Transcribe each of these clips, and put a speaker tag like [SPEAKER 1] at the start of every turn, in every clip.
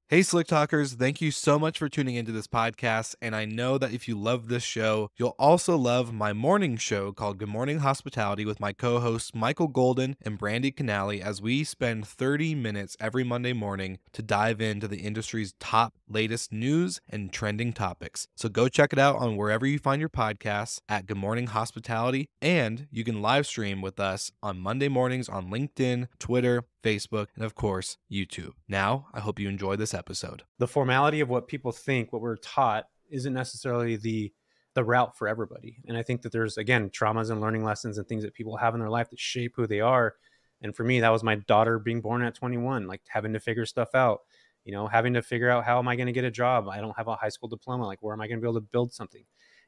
[SPEAKER 1] Hey, Slick Talkers, thank you so much for tuning into this podcast. And I know that if you love this show, you'll also love my morning show called Good Morning Hospitality with my co hosts Michael Golden and Brandy Canali, as we spend 30 minutes every Monday morning to dive into the industry's top latest news and trending topics. So go check it out on wherever you find your podcasts at Good Morning Hospitality. And you can live stream with us on Monday mornings on LinkedIn, Twitter, Facebook, and of course, YouTube. Now, I hope you enjoy this episode.
[SPEAKER 2] The formality of what people think, what we're taught, isn't necessarily the route for everybody. And I think that there's, again, traumas and learning lessons and things that people have in their life that shape who they are. And for me, that was my daughter being born at 21, like having to figure stuff out, having to figure out, how am I going to get a job? I don't have a high school diploma. Like, where am I going to be able to build something?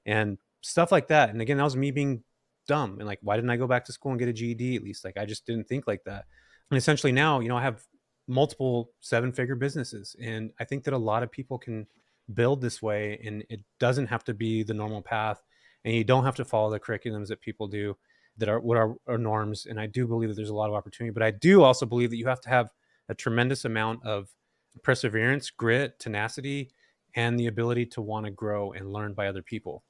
[SPEAKER 2] And stuff like that. And again, that was me being dumb. And like, why didn't I go back to school and get a GED at least? Like, I just didn't think like that. And essentially now, I have multiple 7-figure businesses. And I think that a lot of people can build this way, and it doesn't have to be the normal path. And you don't have to follow the curriculums that people do that are what are norms. And I do believe that there's a lot of opportunity, but I do also believe that you have to have a tremendous amount of perseverance, grit, tenacity, and the ability to want to grow and learn by other people.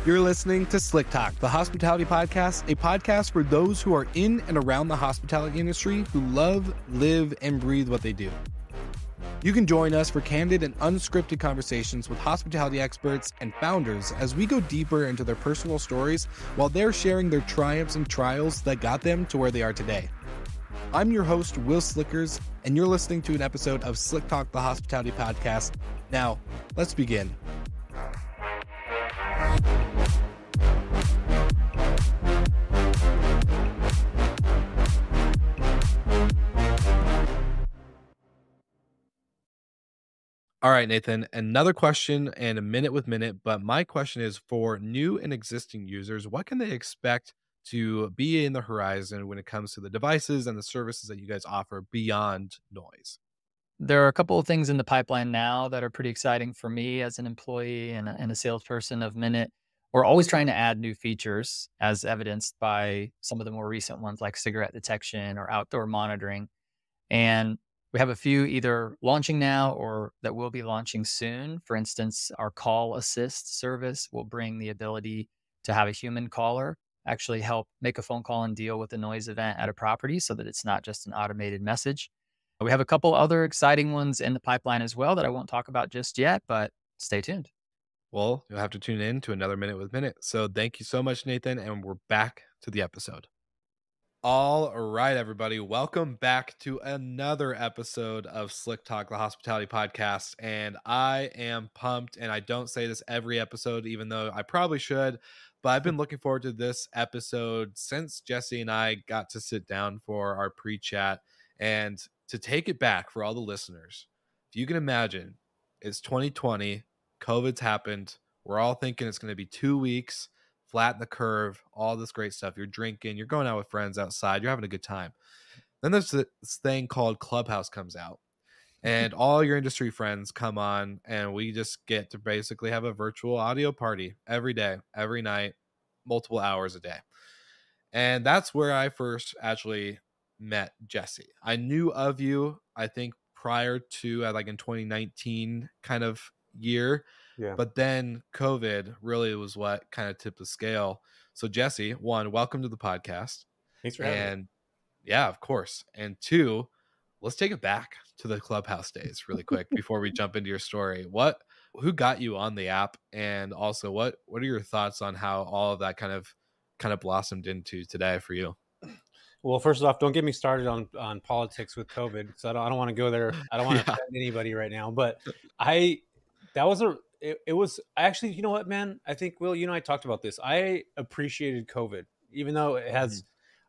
[SPEAKER 1] You're listening to Slick Talk, the hospitality podcast, a podcast for those who are in and around the hospitality industry who love, live, and breathe what they do. You can join us for candid and unscripted conversations with hospitality experts and founders as we go deeper into their personal stories while they're sharing their triumphs and trials that got them to where they are today. I'm your host, Will Slickers, and you're listening to an episode of Slick Talk, the hospitality podcast. Now, let's begin. All right, Nathan, another question and a minute with minute, but my question is for new and existing users, what can they expect to be in the horizon when it comes to the devices and the services that you guys offer beyond noise?
[SPEAKER 3] There are a couple of things in the pipeline now that are pretty exciting for me as an employee and a salesperson of Minute. We're always trying to add new features, as evidenced by some of the more recent ones like cigarette detection or outdoor monitoring. And we have a few either launching now or that will be launching soon. For instance, our call assist service will bring the ability to have a human caller actually help make a phone call and deal with a noise event at a property so that it's not just an automated message. We have a couple other exciting ones in the pipeline as well that I won't talk about just yet, but stay tuned.
[SPEAKER 1] Well, you'll have to tune in to another minute with minute. So thank you so much, Nathan, and we're back to the episode. All right, everybody. Welcome back to another episode of Slick Talk, the hospitality podcast. And I am pumped, and I don't say this every episode, even though I probably should, but I've been looking forward to this episode since Jesse and I got to sit down for our pre-chat. And to take it back for all the listeners, if you can imagine, it's 2020, COVID's happened. We're all thinking it's going to be 2 weeks, flatten the curve, all this great stuff. You're drinking, you're going out with friends outside, you're having a good time. Then there's this thing called Clubhouse comes out, and all your industry friends come on, and we just get to basically have a virtual audio party every day, every night, multiple hours a day. And that's where I first actually met Jesse. I knew of you, I think, prior to like in 2019 kind of year.
[SPEAKER 2] Yeah.
[SPEAKER 1] But then COVID really was what kind of tipped the scale. So Jesse, one, welcome to the podcast.
[SPEAKER 2] Thanks for having me.
[SPEAKER 1] And yeah, of course. And two, let's take it back to the Clubhouse days really quick before we jump into your story. Who got you on the app? And also what are your thoughts on how all of that kind of blossomed into today for you?
[SPEAKER 2] Well, first off, don't get me started on politics with COVID. So I don't want to go there. I don't want to offend anybody right now, but it was actually, you know what, man, I think, Will, I talked about this. I appreciated COVID, even though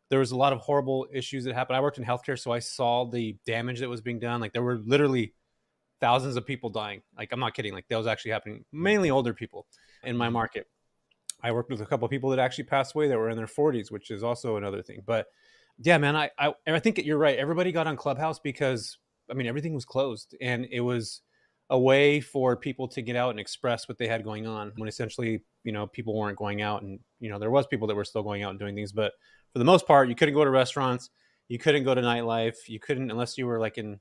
[SPEAKER 2] there was a lot of horrible issues that happened. I worked in healthcare, so I saw the damage that was being done. Like, there were literally thousands of people dying. Like, I'm not kidding. Like, that was actually happening, mainly older people in my market. I worked with a couple of people that actually passed away that were in their 40s, which is also another thing. But yeah, man, I think that you're right. Everybody got on Clubhouse because, everything was closed, and it was a way for people to get out and express what they had going on when essentially, people weren't going out, and, there was people that were still going out and doing things. But for the most part, you couldn't go to restaurants. You couldn't go to nightlife. You couldn't, unless you were like in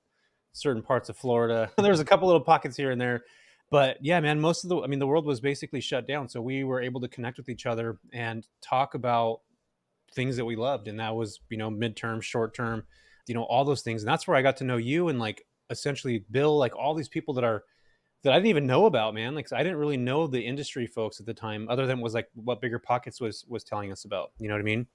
[SPEAKER 2] certain parts of Florida. There was a couple little pockets here and there. But yeah, man, the world was basically shut down. So we were able to connect with each other and talk about things that we loved. And that was, midterm, short term, all those things. And that's where I got to know you and like essentially Bill, like all these people that I didn't even know about, man. Like, I didn't really know the industry folks at the time, other than was like what Bigger Pockets was telling us about. You know what I mean?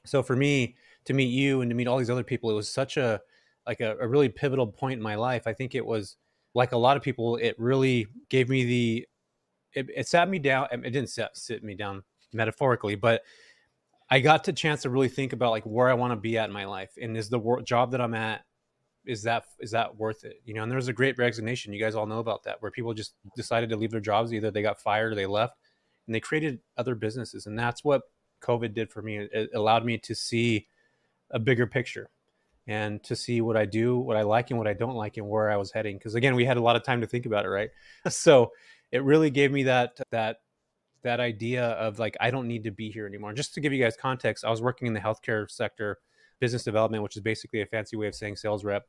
[SPEAKER 2] So for me to meet you and to meet all these other people, it was such a really pivotal point in my life. I think it was, like a lot of people, it really gave me it sat me down. It didn't sit me down metaphorically, but I got the chance to really think about like where I want to be at in my life, and is the job that I'm at, is that worth it? And there was a great resignation. You guys all know about that, where people just decided to leave their jobs. Either they got fired or they left, and they created other businesses. And that's what COVID did for me. It allowed me to see a bigger picture and to see what I do, what I like and what I don't like, and where I was heading. Because again, we had a lot of time to think about it, right? So it really gave me that idea of like, I don't need to be here anymore. Just to give you guys context, I was working in the healthcare sector, business development, which is basically a fancy way of saying sales rep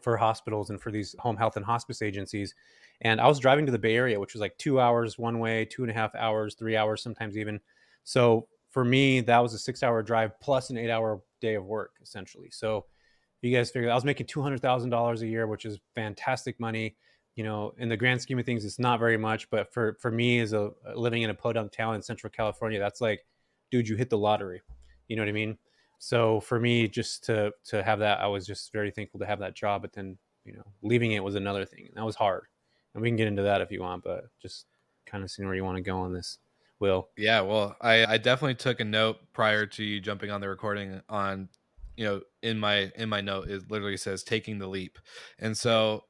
[SPEAKER 2] for hospitals and for these home health and hospice agencies. And I was driving to the Bay Area, which was like 2 hours one way, 2.5 hours, 3 hours, sometimes even. So for me, that was a 6-hour drive plus an 8-hour day of work, essentially. So you guys figure I was making $200,000 a year, which is fantastic money. In the grand scheme of things, it's not very much, but for me, as a living in a podunk town in Central California, that's like, dude, you hit the lottery. You know what I mean? So for me, just to have that, I was just very thankful to have that job. But then, leaving it was another thing, and that was hard. And we can get into that if you want, but just kind of seeing where you want to go on this, Will.
[SPEAKER 1] Yeah, well, I definitely took a note prior to you jumping on the recording on, in my note, it literally says taking the leap. And so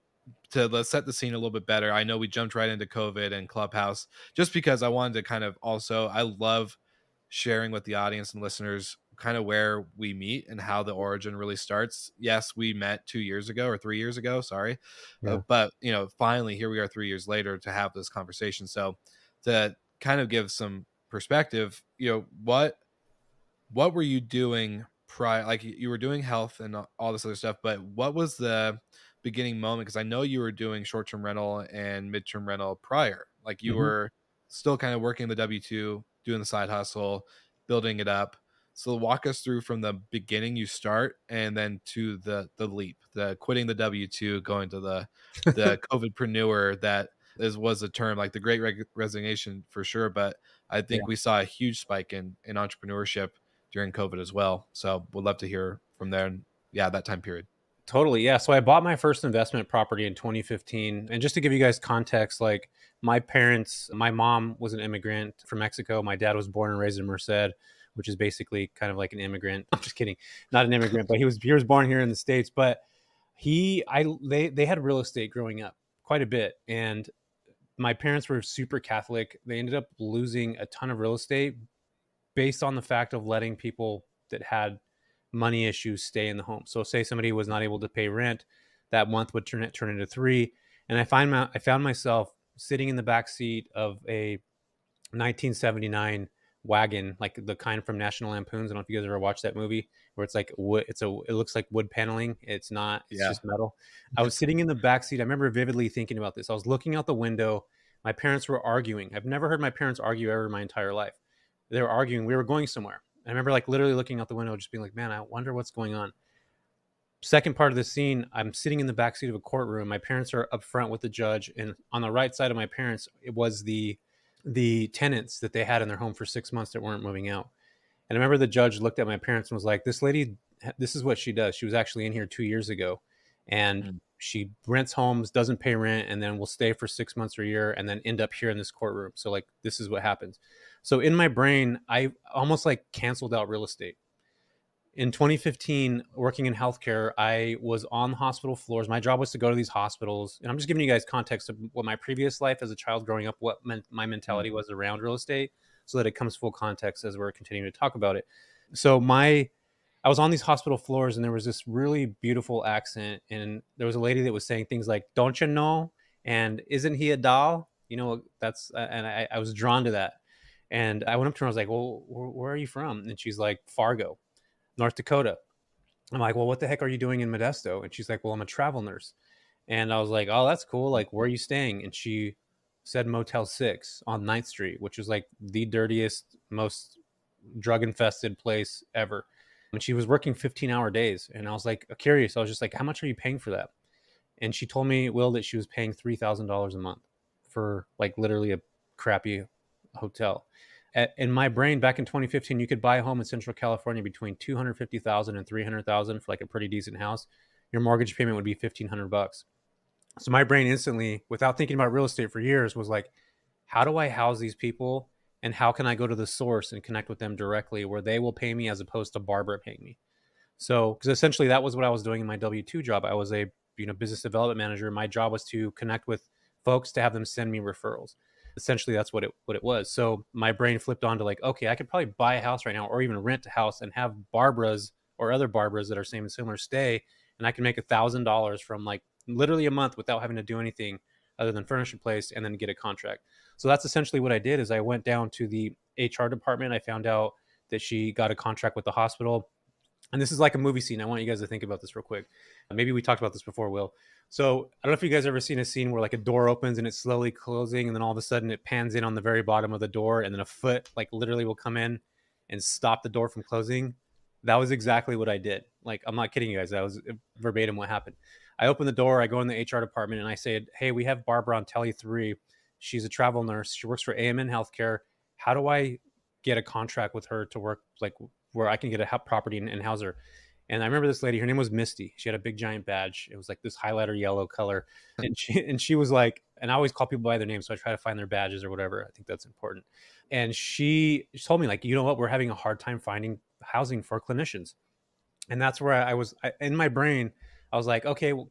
[SPEAKER 1] let's set the scene a little bit better. I know we jumped right into COVID and Clubhouse just because I wanted to kind of also, I love sharing with the audience and listeners kind of where we meet and how the origin really starts. Yes, we met 2 years ago or 3 years ago, sorry.
[SPEAKER 2] Yeah.
[SPEAKER 1] But, finally here we are 3 years later to have this conversation. So to kind of give some perspective, what were you doing prior? Like, you were doing health and all this other stuff, but what was the beginning moment? Because I know you were doing short-term rental and midterm rental prior. Like, you were still kind of working the W-2, doing the side hustle, building it up. So walk us through from the beginning you start and then to the leap, the quitting the W-2, going to the COVIDpreneur. That was a term, like the great resignation for sure. But I think we saw a huge spike in entrepreneurship during COVID as well. So we'd love to hear from there. And that time period.
[SPEAKER 2] Totally. Yeah. So I bought my first investment property in 2015. And just to give you guys context, like my mom was an immigrant from Mexico. My dad was born and raised in Merced, which is basically kind of like an immigrant. I'm just kidding. Not an immigrant, but he was born here in the States. But they had real estate growing up quite a bit. And my parents were super Catholic. They ended up losing a ton of real estate based on the fact of letting people that had money issues stay in the home. So say somebody was not able to pay rent, that month would turn into 3. And I found myself sitting in the back seat of a 1979 wagon, like the kind from National Lampoons. I don't know if you guys ever watched that movie, where it's like wood. It looks like wood paneling. It's not. It's just metal. I was sitting in the back seat. I remember vividly thinking about this. I was looking out the window. My parents were arguing. I've never heard my parents argue ever in my entire life. They were arguing. We were going somewhere. I remember like literally looking out the window, just being like, man, I wonder what's going on. Second part of the scene, I'm sitting in the backseat of a courtroom. My parents are up front with the judge. And on the right side of my parents, it was the tenants that they had in their home for 6 months that weren't moving out. And I remember the judge looked at my parents and was like, this lady, this is what she does. She was actually in here 2 years ago. And she rents homes, doesn't pay rent, and then will stay for 6 months or a year and then end up here in this courtroom. So like, this is what happens. So in my brain, I almost like canceled out real estate. In 2015, working in healthcare, I was on hospital floors. My job was to go to these hospitals. And I'm just giving you guys context of what my previous life as a child growing up, what my mentality was around real estate, so that it comes full context as we're continuing to talk about it. So I was on these hospital floors, and there was this really beautiful accent. And there was a lady that was saying things like, don't you know? And isn't he a doll? And I was drawn to that. And I went up to her and I was like, well, where are you from? And she's like, Fargo, North Dakota. I'm like, well, what the heck are you doing in Modesto? And she's like, well, I'm a travel nurse. And I was like, oh, that's cool. Like, where are you staying? And she said Motel 6 on 9th Street, which is like the dirtiest, most drug infested place ever. And she was working 15-hour days. And I was like, curious. I was just like, how much are you paying for that? And she told me, Will, that she was paying $3,000 a month for like literally a crappy hotel. In my brain, back in 2015, you could buy a home in Central California between 250,000 and 300,000 for like a pretty decent house. Your mortgage payment would be $1,500. So my brain instantly, without thinking about real estate for years, was like, how do I house these people? And how can I go to the source and connect with them directly where they will pay me as opposed to Barbara paying me? So, because essentially that was what I was doing in my W-2 job. I was a business development manager. My job was to connect with folks to have them send me referrals. Essentially, that's what it was. So my brain flipped on to like, okay, I could probably buy a house right now, or even rent a house and have Barbaras or other Barbaras that are same and similar stay, and I can make $1,000 from like literally a month without having to do anything other than furnish a place and then get a contract. So that's essentially what I did. Is I went down to the HR department. I found out that she got a contract with the hospital. And this is like a movie scene. I want you guys to think about this real quick. Maybe we talked about this before, Will. So I don't know if you guys ever seen a scene where like a door opens and it's slowly closing, and then all of a sudden it pans in on the very bottom of the door, and then a foot like literally will come in and stop the door from closing. That was exactly what I did. Like, I'm not kidding you guys. That was verbatim what happened. I open the door, I go in the HR department, and I say, hey, we have Barbara on Tele 3. She's a travel nurse. She works for AMN Healthcare. How do I get a contract with her to work like where I can get a property and house her? And I remember this lady, her name was Misty. She had a big giant badge. It was like this highlighter yellow color. And she was like, and I always call people by their name, so I try to find their badges or whatever. I think that's important. And she told me, like, you know what, we're having a hard time finding housing for clinicians. And that's where I was in my brain. I was like, okay, well,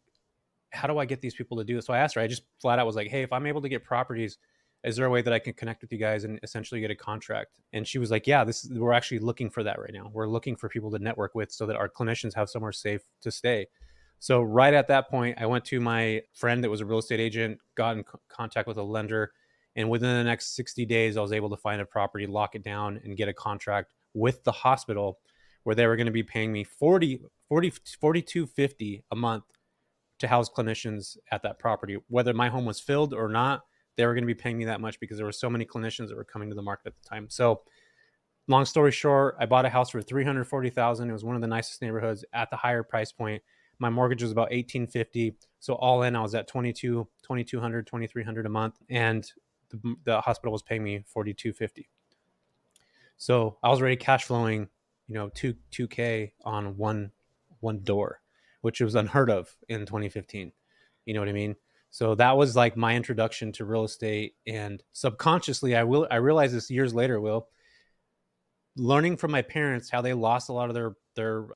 [SPEAKER 2] how do I get these people to do it? So I asked her, I just flat out was like, hey, if I'm able to get properties, is there a way that I can connect with you guys and essentially get a contract? And she was like, yeah, we're actually looking for that right now. We're looking for people to network with so that our clinicians have somewhere safe to stay. So right at that point, I went to my friend that was a real estate agent, got in contact with a lender. And within the next 60 days, I was able to find a property, lock it down, and get a contract with the hospital where they were going to be paying me $42.50 a month to house clinicians at that property. Whether my home was filled or not, they were going to be paying me that much because there were so many clinicians that were coming to the market at the time. So long story short, I bought a house for $340,000. It was one of the nicest neighborhoods at the higher price point. My mortgage was about $1,850. So all in, I was at $2,200, $2,300 a month. And the hospital was paying me $42.50. So I was already cash flowing, $2K on one door, which was unheard of in 2015. You know what I mean? So that was like my introduction to real estate. And subconsciously, I realized this years later, Will, learning from my parents how they lost a lot of their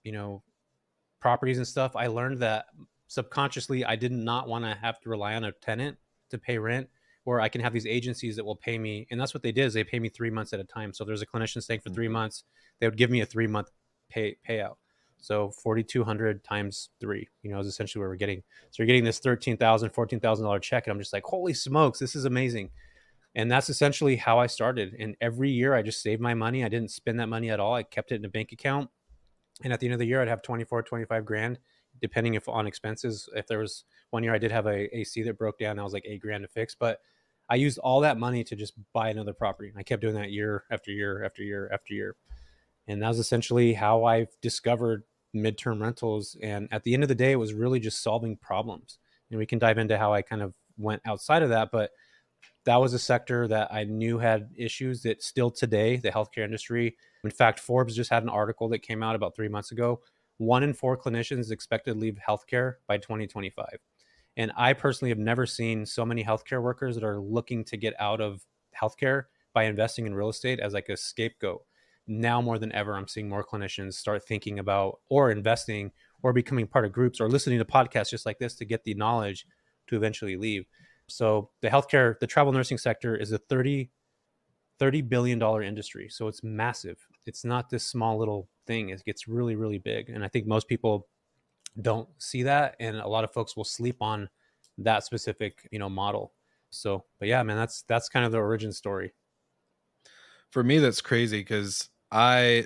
[SPEAKER 2] properties and stuff. I learned that subconsciously I did not want to have to rely on a tenant to pay rent, where I can have these agencies that will pay me. And that's what they did, is they pay me 3 months at a time. So there's a clinician staying for 3 months. They would give me a 3-month payout. So 4,200 times 3, is essentially where we're getting. So you're getting this $13,000, $14,000 check. And I'm just like, holy smokes, this is amazing. And that's essentially how I started. And every year I just saved my money. I didn't spend that money at all. I kept it in a bank account. And at the end of the year, I'd have 25 grand, depending if on expenses. If there was one year I did have a AC that broke down, that was like $8,000 to fix. But I used all that money to just buy another property. And I kept doing that year after year after year after year. And that was essentially how I've discovered midterm rentals. And at the end of the day, it was really just solving problems. And we can dive into how I kind of went outside of that. But that was a sector that I knew had issues that still today, the healthcare industry. In fact, Forbes just had an article that came out about 3 months ago. 1 in 4 clinicians is expected to leave healthcare by 2025. And I personally have never seen so many healthcare workers that are looking to get out of healthcare by investing in real estate as like a scapegoat. Now more than ever, I'm seeing more clinicians start thinking about or investing or becoming part of groups or listening to podcasts just like this to get the knowledge to eventually leave. So the travel nursing sector is a $30 billion industry. So it's massive. It's not this small little thing. It gets really, really big. And I think most people don't see that. And a lot of folks will sleep on that specific, model. So, but yeah, man, that's kind of the origin story.
[SPEAKER 1] For me, that's crazy because I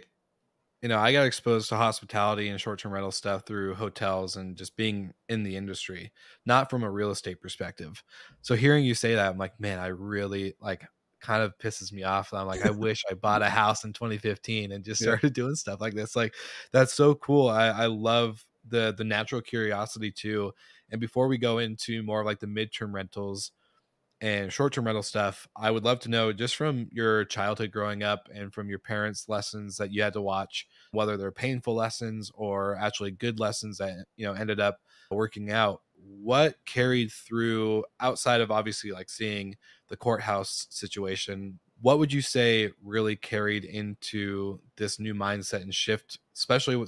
[SPEAKER 1] I got exposed to hospitality and short-term rental stuff through hotels and just being in the industry, not from a real estate perspective. So hearing you say that, I'm like, man, I really like kind of pisses me off. I'm like, I wish I bought a house in 2015 and just
[SPEAKER 2] Yeah.
[SPEAKER 1] started doing stuff like this. Like, that's so cool. I love the natural curiosity too. And before we go into more of like the midterm rentals and short-term rental stuff, I would love to know, just from your childhood growing up and from your parents' lessons that you had to watch, whether they're painful lessons or actually good lessons that ended up working out, what carried through outside of obviously like seeing the courthouse situation. What would you say really carried into this new mindset and shift, especially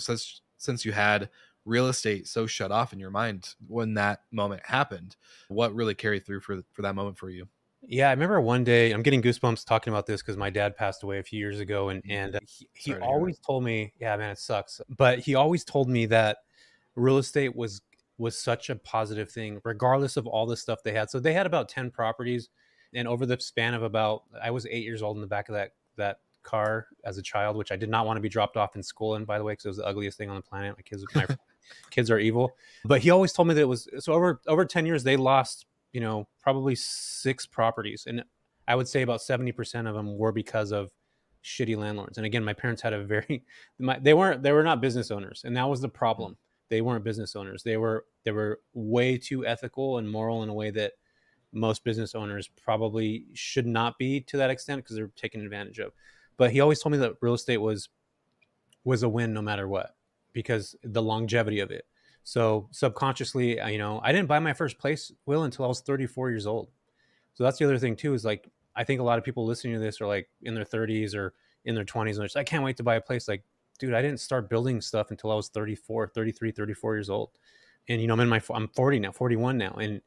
[SPEAKER 1] since you had real estate so shut off in your mind when that moment happened? What really carried through for that moment for you?
[SPEAKER 2] Yeah, I remember one day, I'm getting goosebumps talking about this because my dad passed away a few years ago, and he
[SPEAKER 1] Sorry to hear that.
[SPEAKER 2] always told me, yeah, man, it sucks. But he always told me that real estate was such a positive thing, regardless of all the stuff they had. So they had about 10 properties, and over the span of about, I was 8 years old in the back of that car as a child, which I did not want to be dropped off in school in, by the way, because it was the ugliest thing on the planet. My kids are evil. But he always told me that it was so over 10 years they lost, probably 6 properties, and I would say about 70% of them were because of shitty landlords. And again, my parents had a very they were not business owners, and that was the problem. They weren't business owners. They were way too ethical and moral in a way that most business owners probably should not be to that extent, because they're taken advantage of. But he always told me that real estate was a win no matter what, because the longevity of it. So subconsciously, I didn't buy my first place, Will, until I was 34 years old. So that's the other thing too, is like, I think a lot of people listening to this are like in their 30s or in their 20s, and they're just, I can't wait to buy a place. Like, dude, I didn't start building stuff until I was 34, 33, 34 years old. And, I'm 40 now, 41 now. And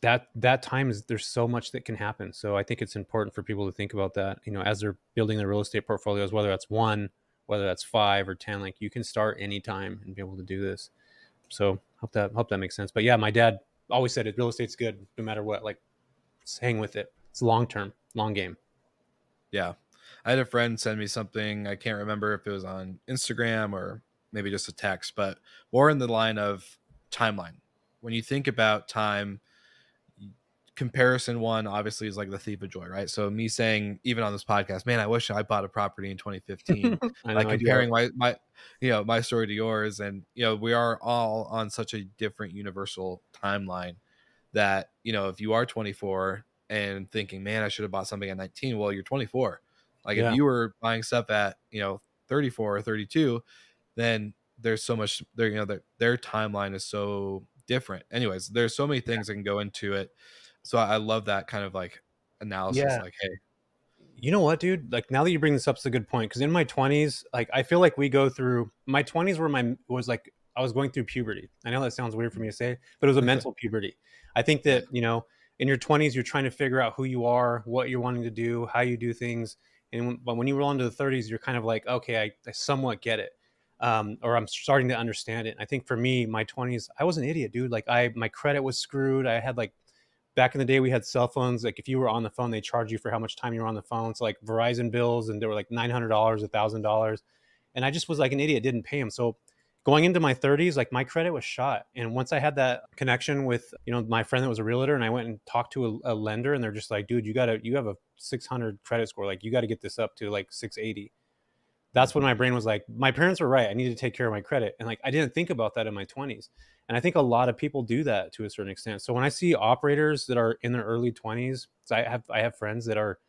[SPEAKER 2] that time is, there's so much that can happen. So I think it's important for people to think about that, as they're building their real estate portfolios, whether that's one, whether that's 5 or 10, like you can start anytime and be able to do this. So hope that makes sense. But yeah, my dad always said it, real estate's good no matter what. Like, just hang with it. It's long term, long game.
[SPEAKER 1] Yeah. I had a friend send me something. I can't remember if it was on Instagram or maybe just a text, but more in the line of timeline. When you think about time, comparison one obviously is like the thief of joy, right? So me saying, even on this podcast, man, I wish I bought a property in 2015,
[SPEAKER 2] I
[SPEAKER 1] like
[SPEAKER 2] know I do.
[SPEAKER 1] comparing my story to yours, and we are all on such a different universal timeline that if you are 24 and thinking, man, I should have bought something at 19, well, you're 24. Like if
[SPEAKER 2] Yeah.
[SPEAKER 1] you were buying stuff at 34 or 32, then there's so much there. Their timeline is so different. Anyways, there's so many things that can go into it. So I love that kind of like analysis.
[SPEAKER 2] Yeah.
[SPEAKER 1] Like, hey,
[SPEAKER 2] You know what, dude? Like, now that you bring this up, it's a good point. Because in my 20s, like, I feel like we go through my 20s was like I was going through puberty. I know that sounds weird for me to say, but it was a mental puberty. I think
[SPEAKER 1] right,
[SPEAKER 2] that, in your 20s, you're trying to figure out who you are, what you're wanting to do, how you do things. But when you roll into the 30s, you're kind of like, okay, I somewhat get it. Or I'm starting to understand it. And I think for me, my 20s, I was an idiot, dude. Like, my credit was screwed. I had like, back in the day, we had cell phones. Like, if you were on the phone, they charge you for how much time you were on the phone. So like Verizon bills, and they were like $900, $1,000. And I just was like an idiot, didn't pay them. So going into my 30s, like, my credit was shot. And once I had that connection with, my friend that was a realtor, and I went and talked to a lender, and they're just like, dude, you have a 600 credit score. Like, you got to get this up to like 680. That's when my brain was like, my parents were right. I need to take care of my credit. And like, I didn't think about that in my 20s. And I think a lot of people do that to a certain extent. So when I see operators that are in their early 20s, so I have friends that are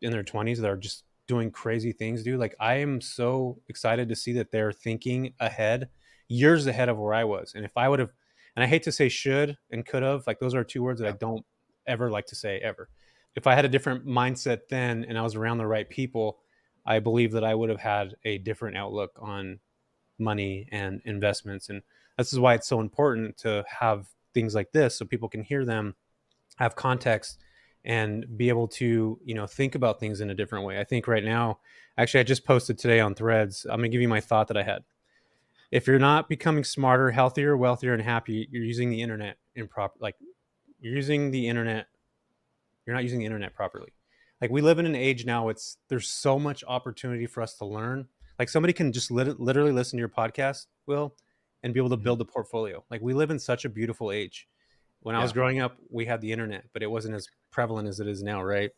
[SPEAKER 2] in their 20s that are just doing crazy things, dude. Like, I am so excited to see that they're thinking ahead, years ahead of where I was. And if I would have, and I hate to say should and could have, like, those are 2 words that I
[SPEAKER 1] yeah,
[SPEAKER 2] don't ever like to say ever. If I had a different mindset then and I was around the right people, I believe that I would have had a different outlook on money and investments. And this is why it's so important to have things like this, so people can hear them, have context, and be able to, think about things in a different way. I think right now, actually, I just posted today on Threads. I'm going to give you my thought that I had. If you're not becoming smarter, healthier, wealthier, and happy, you're using the internet improper. Like, you're using the internet. You're not using the internet properly. Like, we live in an age now, there's so much opportunity for us to learn. Like somebody can just literally listen to your podcast, Will, and be able to
[SPEAKER 1] Mhm.
[SPEAKER 2] build a portfolio. Like we live in such a beautiful age. When I was
[SPEAKER 1] Yeah.
[SPEAKER 2] growing up, we had the internet, but it wasn't as prevalent as it is now, right?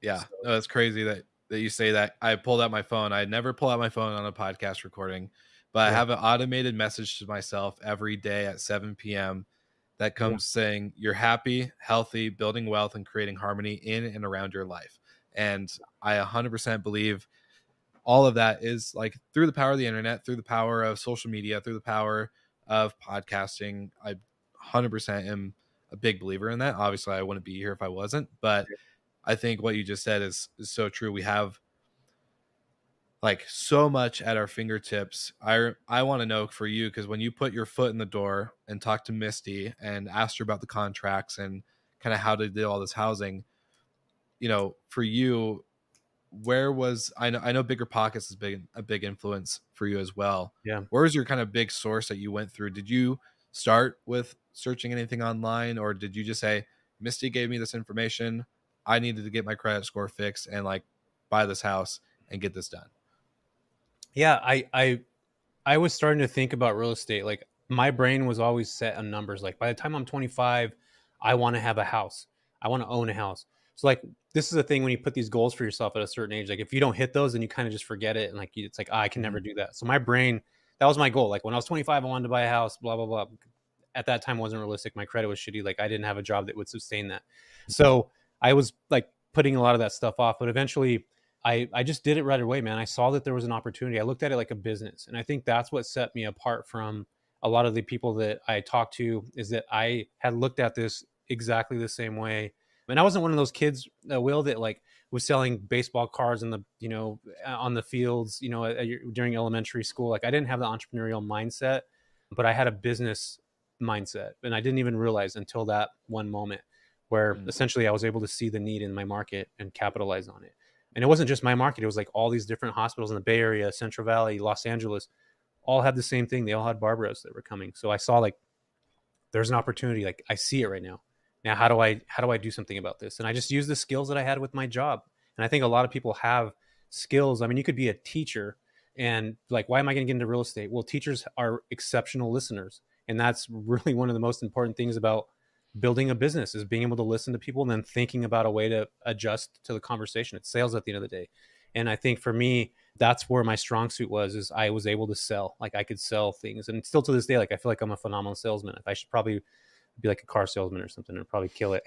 [SPEAKER 1] Yeah.
[SPEAKER 2] So,
[SPEAKER 1] No, it's crazy that you say that. I pulled out my phone. I never pull out my phone on a podcast recording, but I
[SPEAKER 2] yeah,
[SPEAKER 1] have an automated message to myself every day at 7 p.m. that
[SPEAKER 2] yeah,
[SPEAKER 1] comes saying you're happy, healthy, building wealth, and creating harmony in and around your life. And I 100% believe all of that is like through the power of the internet, through the power of social media, through the power of podcasting. I 100% am a big believer in that. Obviously, I wouldn't be here if I wasn't, but I think what you just said is so true. We have like so much at our fingertips. I want to know for you, because when you put your foot in the door and talk to Misty and asked her about the contracts and kind of how to do all this housing, for you, where was I know Bigger Pockets is a big influence for you as well.
[SPEAKER 2] yeah.
[SPEAKER 1] Where was your kind of big source that you went through? Did you start with searching anything online, or did you just say, Misty gave me this information, I needed to get my credit score fixed and like buy this house and get this done?
[SPEAKER 2] Yeah, I was starting to think about real estate. Like my brain was always set on numbers. Like by the time I'm 25, I want to have a house. I want to own a house. So like this is the thing when you put these goals for yourself at a certain age. Like if you don't hit those, then you kind of just forget it, and like it's like I can
[SPEAKER 1] Mhm.
[SPEAKER 2] never do that. So my brain, that was my goal. Like when I was 25, I wanted to buy a house. Blah blah blah. At that time, it wasn't realistic. My credit was shitty. Like I didn't have a job that would sustain that. So I was like putting a lot of that stuff off. But eventually, I just did it right away, man. I saw that there was an opportunity. I looked at it like a business. And I think that's what set me apart from a lot of the people that I talked to, is that I had looked at this exactly the same way. And I wasn't one of those kids, Will, that like was selling baseball cards in the, on the fields, during elementary school. Like I didn't have the entrepreneurial mindset, but I had a business mindset. And I didn't even realize until that one moment where
[SPEAKER 1] Mm.
[SPEAKER 2] essentially I was able to see the need in my market and capitalize on it. And it wasn't just my market. It was like all these different hospitals in the Bay Area, Central Valley, Los Angeles, all had the same thing. They all had Barbaros that were coming. So I saw like there's an opportunity. Like I see it right now. Now how do I do something about this? And I just use the skills that I had with my job. And I think a lot of people have skills. I mean, you could be a teacher and like, why am I going to get into real estate? Well, teachers are exceptional listeners. And that's really one of the most important things about building a business, is being able to listen to people and then thinking about a way to adjust to the conversation. It's sales at the end of the day. And I think for me, that's where my strong suit was, is I was able to sell. Like I could sell things. And still to this day, like I feel like I'm a phenomenal salesman. I should probably be like a car salesman or something and probably kill it,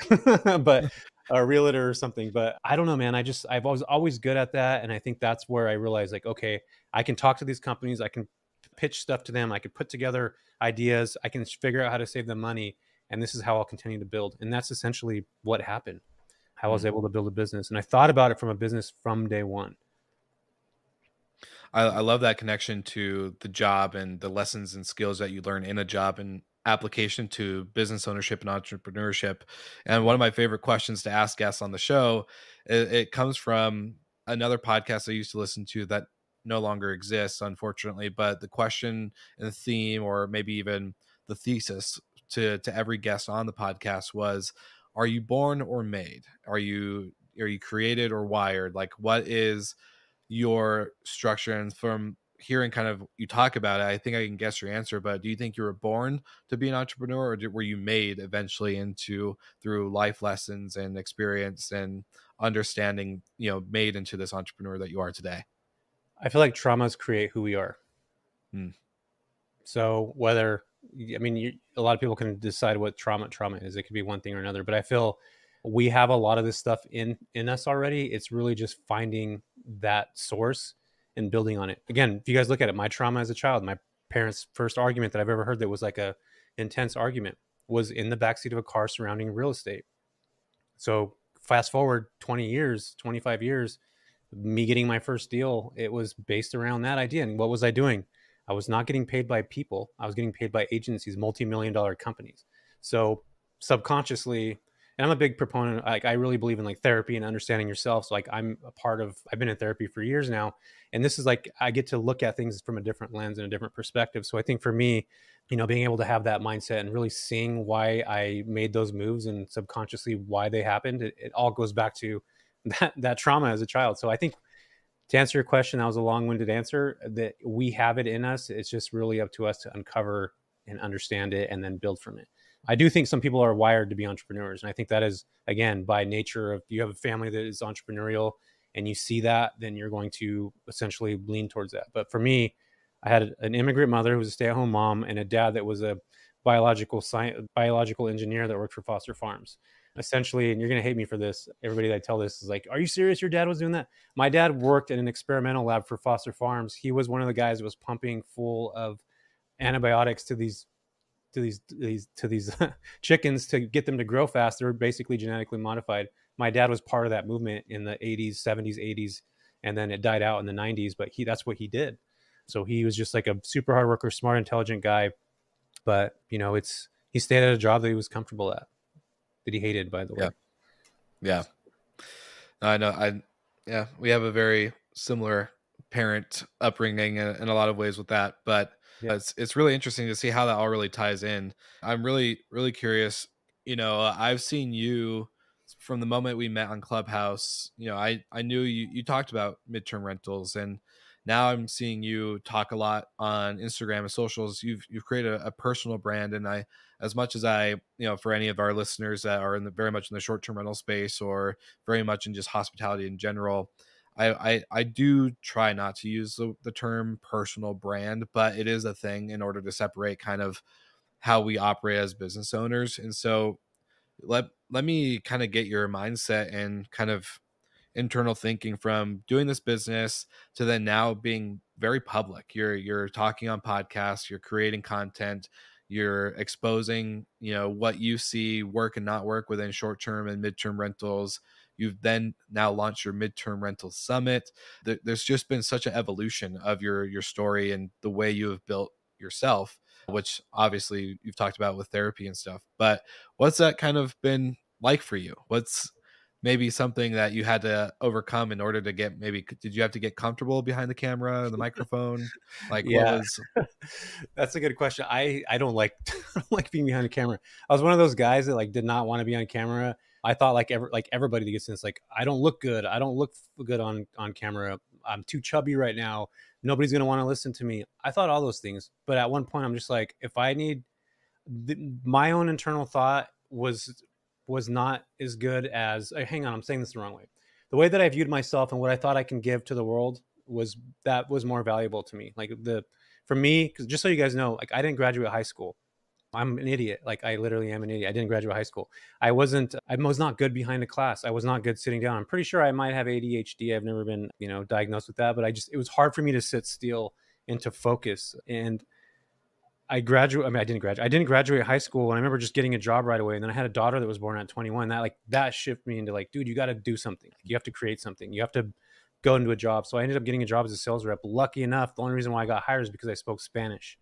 [SPEAKER 2] but a realtor or something. But I don't know, man. I've always good at that. And I think that's where I realized like, okay, I can talk to these companies. I can pitch stuff to them. I can put together ideas. I can figure out how to save them money. And this is how I'll continue to build. And that's essentially what happened, how I was
[SPEAKER 1] Mm.
[SPEAKER 2] able to build a business. And I thought about it from a business from day one.
[SPEAKER 1] I love that connection to the job and the lessons and skills that you learn in a job and application to business ownership and entrepreneurship. And one of my favorite questions to ask guests on the show, it comes from another podcast I used to listen to that no longer exists, unfortunately. But the question and the theme, or maybe even the thesis to every guest on the podcast was, are you born or made? Are you created or wired? Like, what is your structure? And from hearing kind of you talk about it, I think I can guess your answer, but do you think you were born to be an entrepreneur, or were you made eventually into, through life lessons and experience and understanding, made into this entrepreneur that you are today?
[SPEAKER 2] I feel like traumas create who we are.
[SPEAKER 1] Hmm.
[SPEAKER 2] So whether, I mean, a lot of people can decide what trauma is. It could be one thing or another, but I feel we have a lot of this stuff in us already. It's really just finding that source and building on it. Again, if you guys look at it, my trauma as a child, my parents' first argument that I've ever heard that was like a intense argument was in the backseat of a car surrounding real estate. So fast forward 20 years, 25 years, me getting my first deal, it was based around that idea. And what was I doing? I was not getting paid by people. I was getting paid by agencies, multi-million-dollar companies. So subconsciously, and I'm a big proponent, like I really believe in like therapy and understanding yourself. So like I've been in therapy for years now. And this is like, I get to look at things from a different lens and a different perspective. So I think for me, being able to have that mindset and really seeing why I made those moves and subconsciously why they happened, it all goes back to that trauma as a child. So I think To answer your question, that was a long-winded answer. That we have it in us. It's just really up to us to uncover and understand it and then build from it. I do think some people are wired to be entrepreneurs. And I think that is, again, by nature of, you have a family that is entrepreneurial and you see that, then you're going to essentially lean towards that. But for me, I had an immigrant mother who was a stay-at-home mom and a dad that was a biological engineer that worked for Foster Farms. Essentially, and you're going to hate me for this, everybody that I tell this is like, are you serious? Your dad was doing that? My dad worked in an experimental lab for Foster Farms. He was one of the guys that was pumping full of antibiotics to these chickens to get them to grow fast. They were basically genetically modified. My dad was part of that movement in the 80s, 70s, 80s, and then it died out in the 90s, but that's what he did. So he was just like a super hard worker, smart, intelligent guy. But, he stayed at a job that he was comfortable at, that he hated, by the way.
[SPEAKER 1] Yeah. I know. Yeah, we have a very similar parent upbringing in a lot of ways with that, but it's really interesting to see how that all really ties in. I'm really, really curious. I've seen you from the moment we met on Clubhouse. I knew you talked about midterm rentals, and now I'm seeing you talk a lot on Instagram and socials. You've created a personal brand, and as much as for any of our listeners that are very much in the short-term rental space or very much in just hospitality in general, I do try not to use the term personal brand, but it is a thing in order to separate kind of how we operate as business owners. And so let me kind of get your mindset and kind of internal thinking from doing this business to then now being very public. You're talking on podcasts, you're creating content, you're exposing, what you see work and not work within short-term and midterm rentals. You've then now launched your midterm rental summit. There's just been such an evolution of your story and the way you have built yourself, which obviously you've talked about with therapy and stuff. But what's that kind of been like for you? What's maybe something that you had to overcome in order to did you have to get comfortable behind the camera and the microphone? What was?
[SPEAKER 2] That's a good question. I don't like being behind the camera. I was one of those guys that did not want to be on camera. I thought everybody that gets in, it's like, I don't look good. I don't look good on camera. I'm too chubby right now. Nobody's going to want to listen to me. I thought all those things. But at one point I'm just like, if I need my own internal thought was not as good as, hang on, I'm saying this the wrong way. The way that I viewed myself and what I thought I can give to the world was more valuable to me. For me, because just so you guys know, I didn't graduate high school. I'm an idiot. I literally am an idiot. I didn't graduate high school. I was not good behind a class. I was not good sitting down. I'm pretty sure I might have ADHD. I've never been, diagnosed with that, but it was hard for me to sit still and to focus. And I didn't graduate high school, and I remember just getting a job right away. And then I had a daughter that was born at 21. That shifted me into dude, you got to do something. You have to create something. You have to go into a job. So I ended up getting a job as a sales rep. Lucky enough, the only reason why I got hired is because I spoke Spanish,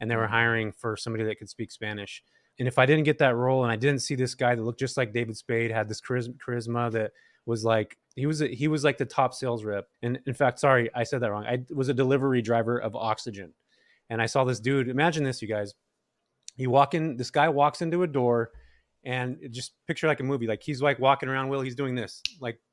[SPEAKER 2] and they were hiring for somebody that could speak Spanish. And if I didn't get that role, and I didn't see this guy that looked just like David Spade, had this charisma that was he was like the top sales rep. And in fact, sorry, I said that wrong. I was a delivery driver of oxygen. And I saw this dude. Imagine this, you guys. This guy walks into a door, and just picture a movie. He's walking around, he's doing this,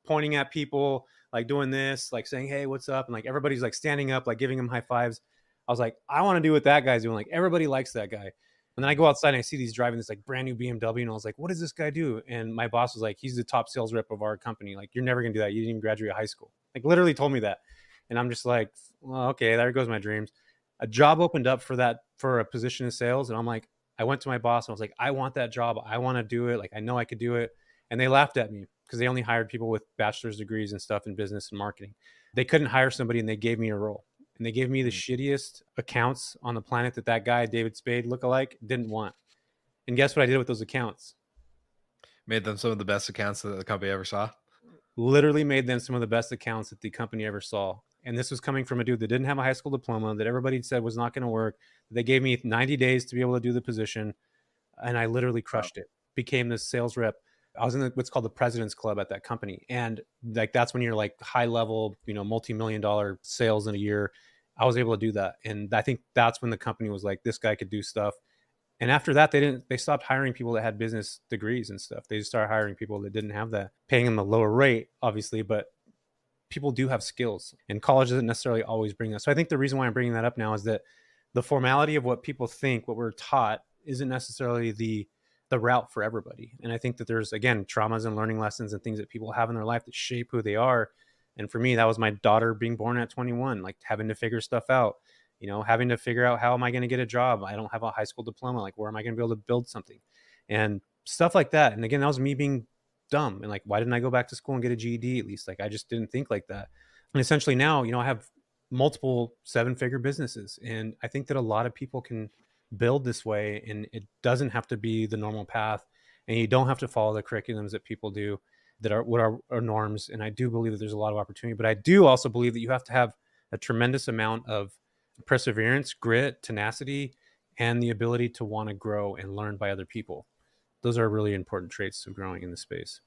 [SPEAKER 2] pointing at people, doing this, saying, hey, what's up? And everybody's standing up, giving him high fives. I was like, I want to do what that guy's doing. Everybody likes that guy. And then I go outside and I see these driving this brand new BMW. And I was like, what does this guy do? And my boss was like, he's the top sales rep of our company. You're never going to do that. You didn't even graduate high school. Literally told me that. And I'm just like, well, okay, there goes my dreams. A job opened up for a position in sales. And I'm like, I went to my boss and I was like, I want that job. I want to do it. I know I could do it. And they laughed at me because they only hired people with bachelor's degrees and stuff in business and marketing. They couldn't hire somebody, and they gave me a role. And they gave me the shittiest accounts on the planet that guy, David Spade lookalike, didn't want. And guess what I did with those accounts?
[SPEAKER 1] Made them some of the best accounts that the company ever saw.
[SPEAKER 2] Literally made them some of the best accounts that the company ever saw. And this was coming from a dude that didn't have a high school diploma, that everybody said was not going to work. They gave me 90 days to be able to do the position. And I literally crushed it. Became this sales rep. I was in what's called the President's Club at that company. And that's when you're high level, multi-million-dollar sales in a year. I was able to do that. And I think that's when the company was like, this guy could do stuff. And after that, they stopped hiring people that had business degrees and stuff. They just started hiring people that didn't have that, paying them a lower rate, obviously, but people do have skills, and college doesn't necessarily always bring that. So I think the reason why I'm bringing that up now is that the formality of what people think, what we're taught, isn't necessarily the route for everybody. And I think that there's, again, traumas and learning lessons and things that people have in their life that shape who they are. And for me, that was my daughter being born at 21, like having to figure stuff out, having to figure out, how am I going to get a job? I don't have a high school diploma. Like, where am I going to be able to build something? And stuff like that. And again, that was me being dumb. And like, why didn't I go back to school and get a GED at least? Like, I just didn't think like that. And essentially now, I have multiple 7-figure businesses. And I think that a lot of people can build this way, and it doesn't have to be the normal path, and you don't have to follow the curriculums that people do that are what are norms. And I do believe that there's a lot of opportunity, but I do also believe that you have to have a tremendous amount of perseverance, grit, tenacity, and the ability to want to grow and learn by other people. Those are really important traits of growing in the space.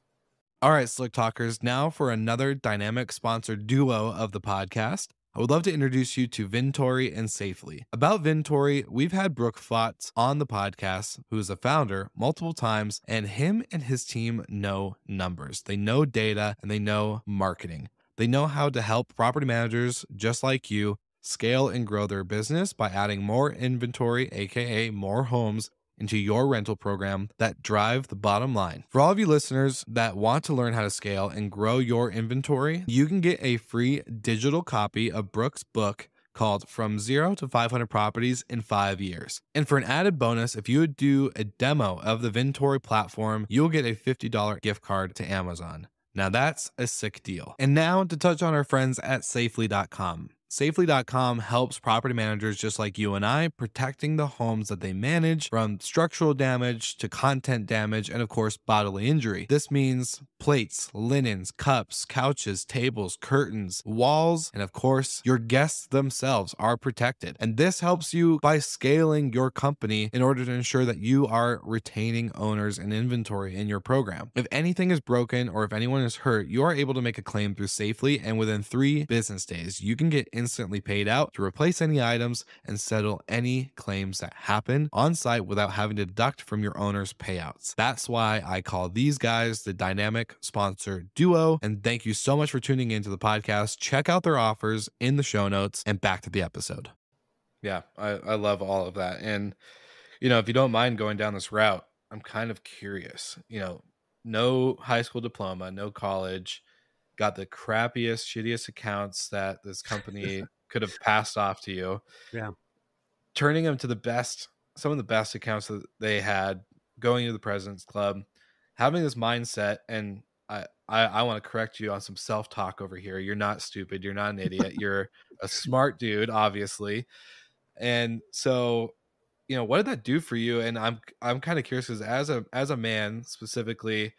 [SPEAKER 1] All right, Slick Talkers, now for another dynamic sponsored duo of the podcast. I would love to introduce you to Vintory and Safely. About Vintory, we've had Brooke Flotz on the podcast, who is the founder, multiple times, and him and his team know numbers. They know data and they know marketing. They know how to help property managers just like you scale and grow their business by adding more inventory, aka more homes, into your rental program that drive the bottom line. For all of you listeners that want to learn how to scale and grow your inventory, you can get a free digital copy of Brooke's book called From Zero to 500 Properties in 5 Years. And for an added bonus, if you would do a demo of the Vintory platform, you'll get a $50 gift card to Amazon. Now that's a sick deal. And now to touch on our friends at Safely.com. Safely.com helps property managers just like you and I protecting the homes that they manage from structural damage to content damage and, of course, bodily injury. This means plates, linens, cups, couches, tables, curtains, walls, and, of course, your guests themselves are protected. And this helps you by scaling your company in order to ensure that you are retaining owners and inventory in your program. If anything is broken or if anyone is hurt, you are able to make a claim through Safely, and within 3 business days, you can get instantly paid out to replace any items and settle any claims that happen on site without having to deduct from your owner's payouts. That's why I call these guys the dynamic sponsor duo. And thank you so much for tuning into the podcast. Check out their offers in the show notes, and back to the episode. Yeah, I love all of that. And, if you don't mind going down this route, I'm kind of curious, no high school diploma, no college, got the crappiest, shittiest accounts that this company could have passed off to you.
[SPEAKER 2] Yeah.
[SPEAKER 1] Turning them to some of the best accounts that they had, going to the President's Club, having this mindset. And I want to correct you on some self-talk over here. You're not stupid. You're not an idiot. You're a smart dude, obviously. And so, what did that do for you? And I'm kind of curious because as a man specifically,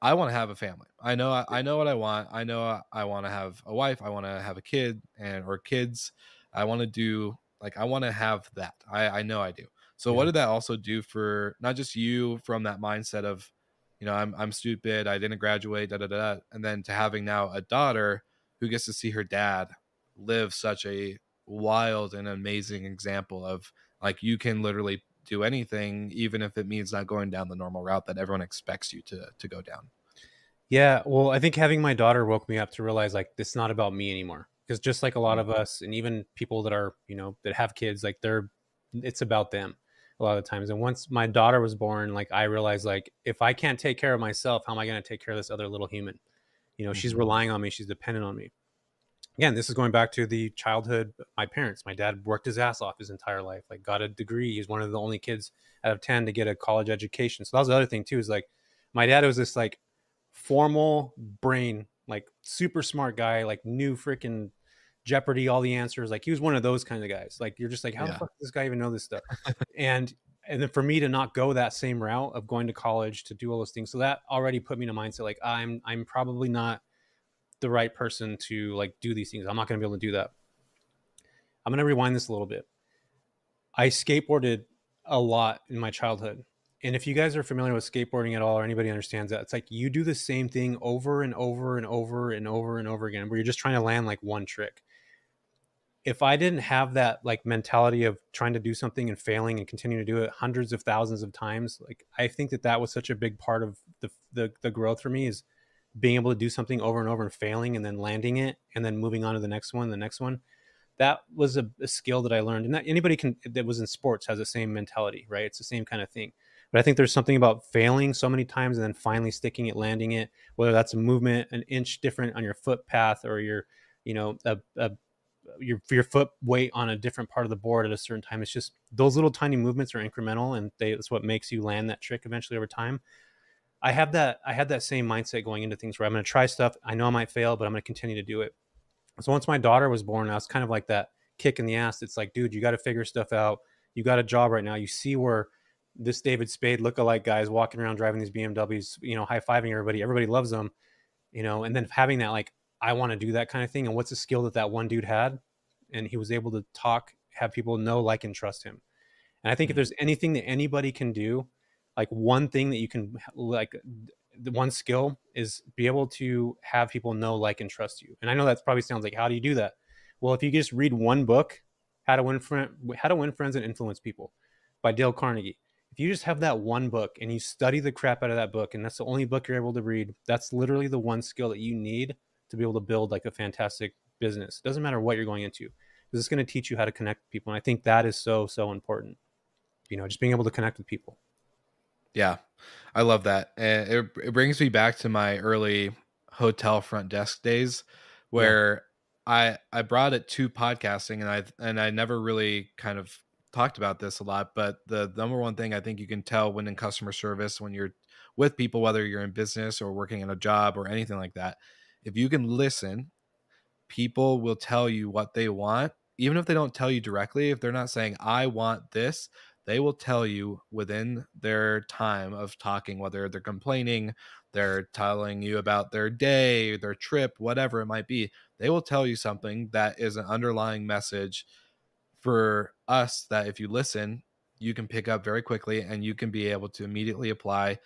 [SPEAKER 1] I want to have a family. I know what I want. I know I want to have a wife. I want to have a kid or kids. I want to do, I want to have that. I know I do. So
[SPEAKER 2] Yeah.
[SPEAKER 1] What did that also do for not just you from that mindset of, I'm stupid, I didn't graduate, da da da, and then to having now a daughter who gets to see her dad live such a wild and amazing example of you can literally do anything, even if it means not going down the normal route that everyone expects you to go down.
[SPEAKER 2] Yeah, well, I think having my daughter woke me up to realize this is not about me anymore. Because just like a lot of us, and even people that are, that have kids, it's about them a lot of the times. And once my daughter was born, I realized if I can't take care of myself, how am I going to take care of this other little human? She's relying on me. She's dependent on me. Again, this is going back to the childhood. My parents, my dad worked his ass off his entire life, got a degree. He's one of the only kids out of 10 to get a college education. So that was the other thing too, is my dad was this formal brain, super smart guy, knew freaking Jeopardy, all the answers. He was one of those kind of guys. You're just how the fuck does this guy even know this stuff? and then for me to not go that same route of going to college to do all those things. So that already put me in a mindset, I'm probably not the right person to do these things. I'm not going to be able to do that. I'm going to rewind this a little bit. I skateboarded a lot in my childhood. And if you guys are familiar with skateboarding at all, or anybody understands that, it's you do the same thing over and over and over and over and over again, where you're just trying to land one trick. If I didn't have that mentality of trying to do something and failing and continue to do it hundreds of thousands of times, I think that was such a big part of the growth for me, is being able to do something over and over and failing and then landing it and then moving on to the next one, that was a skill that I learned. And that anybody that was in sports has the same mentality, right? It's the same kind of thing. But I think there's something about failing so many times and then finally sticking it, landing it, whether that's a movement an inch different on your foot path, or your, your foot weight on a different part of the board at a certain time. It's just those little tiny movements are incremental, and that's what makes you land that trick eventually over time. I had that same mindset going into things where I'm going to try stuff. I know I might fail, but I'm going to continue to do it. So once my daughter was born, I was kind of like that kick in the ass. It's like, dude, you got to figure stuff out. You got a job right now. You see where this David Spade lookalike guy is walking around driving these BMWs, high-fiving everybody. Everybody loves them, and then having that, like, I want to do that kind of thing. And what's a skill that one dude had? And he was able to have people know, like, and trust him. And I think if there's anything that anybody can do, like one thing that you can, like, the one skill is be able to have people know, like, and trust you. And I know that probably sounds like, how do you do that? Well, if you just read one book, How to Win Friends and Influence People by Dale Carnegie. If you just have that one book and you study the crap out of that book, and that's the only book you're able to read, that's literally the one skill that you need to be able to build like a fantastic business. It doesn't matter what you're going into, because it's going to teach you how to connect with people. And I think that is so, so important. Just being able to connect with people.
[SPEAKER 1] Yeah, I love that. And it brings me back to my early hotel front desk days where I brought it to podcasting, and I never really kind of talked about this a lot, but the number one thing I think you can tell when in customer service, when you're with people, whether you're in business or working in a job or anything like that, if you can listen, people will tell you what they want. Even if they don't tell you directly, if they're not saying, I want this, they will tell you within their time of talking, whether they're complaining, they're telling you about their day, their trip, whatever it might be. They will tell you something that is an underlying message for us that if you listen, you can pick up very quickly, and you can be able to immediately apply,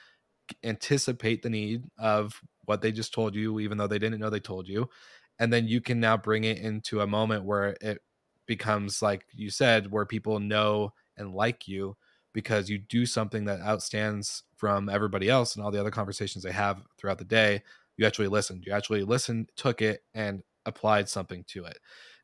[SPEAKER 1] anticipate the need of what they just told you, even though they didn't know they told you. And then you can now bring it into a moment where it becomes, like you said, where people know and like you because you do something that outstands from everybody else and all the other conversations they have throughout the day. You actually listened, took it, and applied something to it.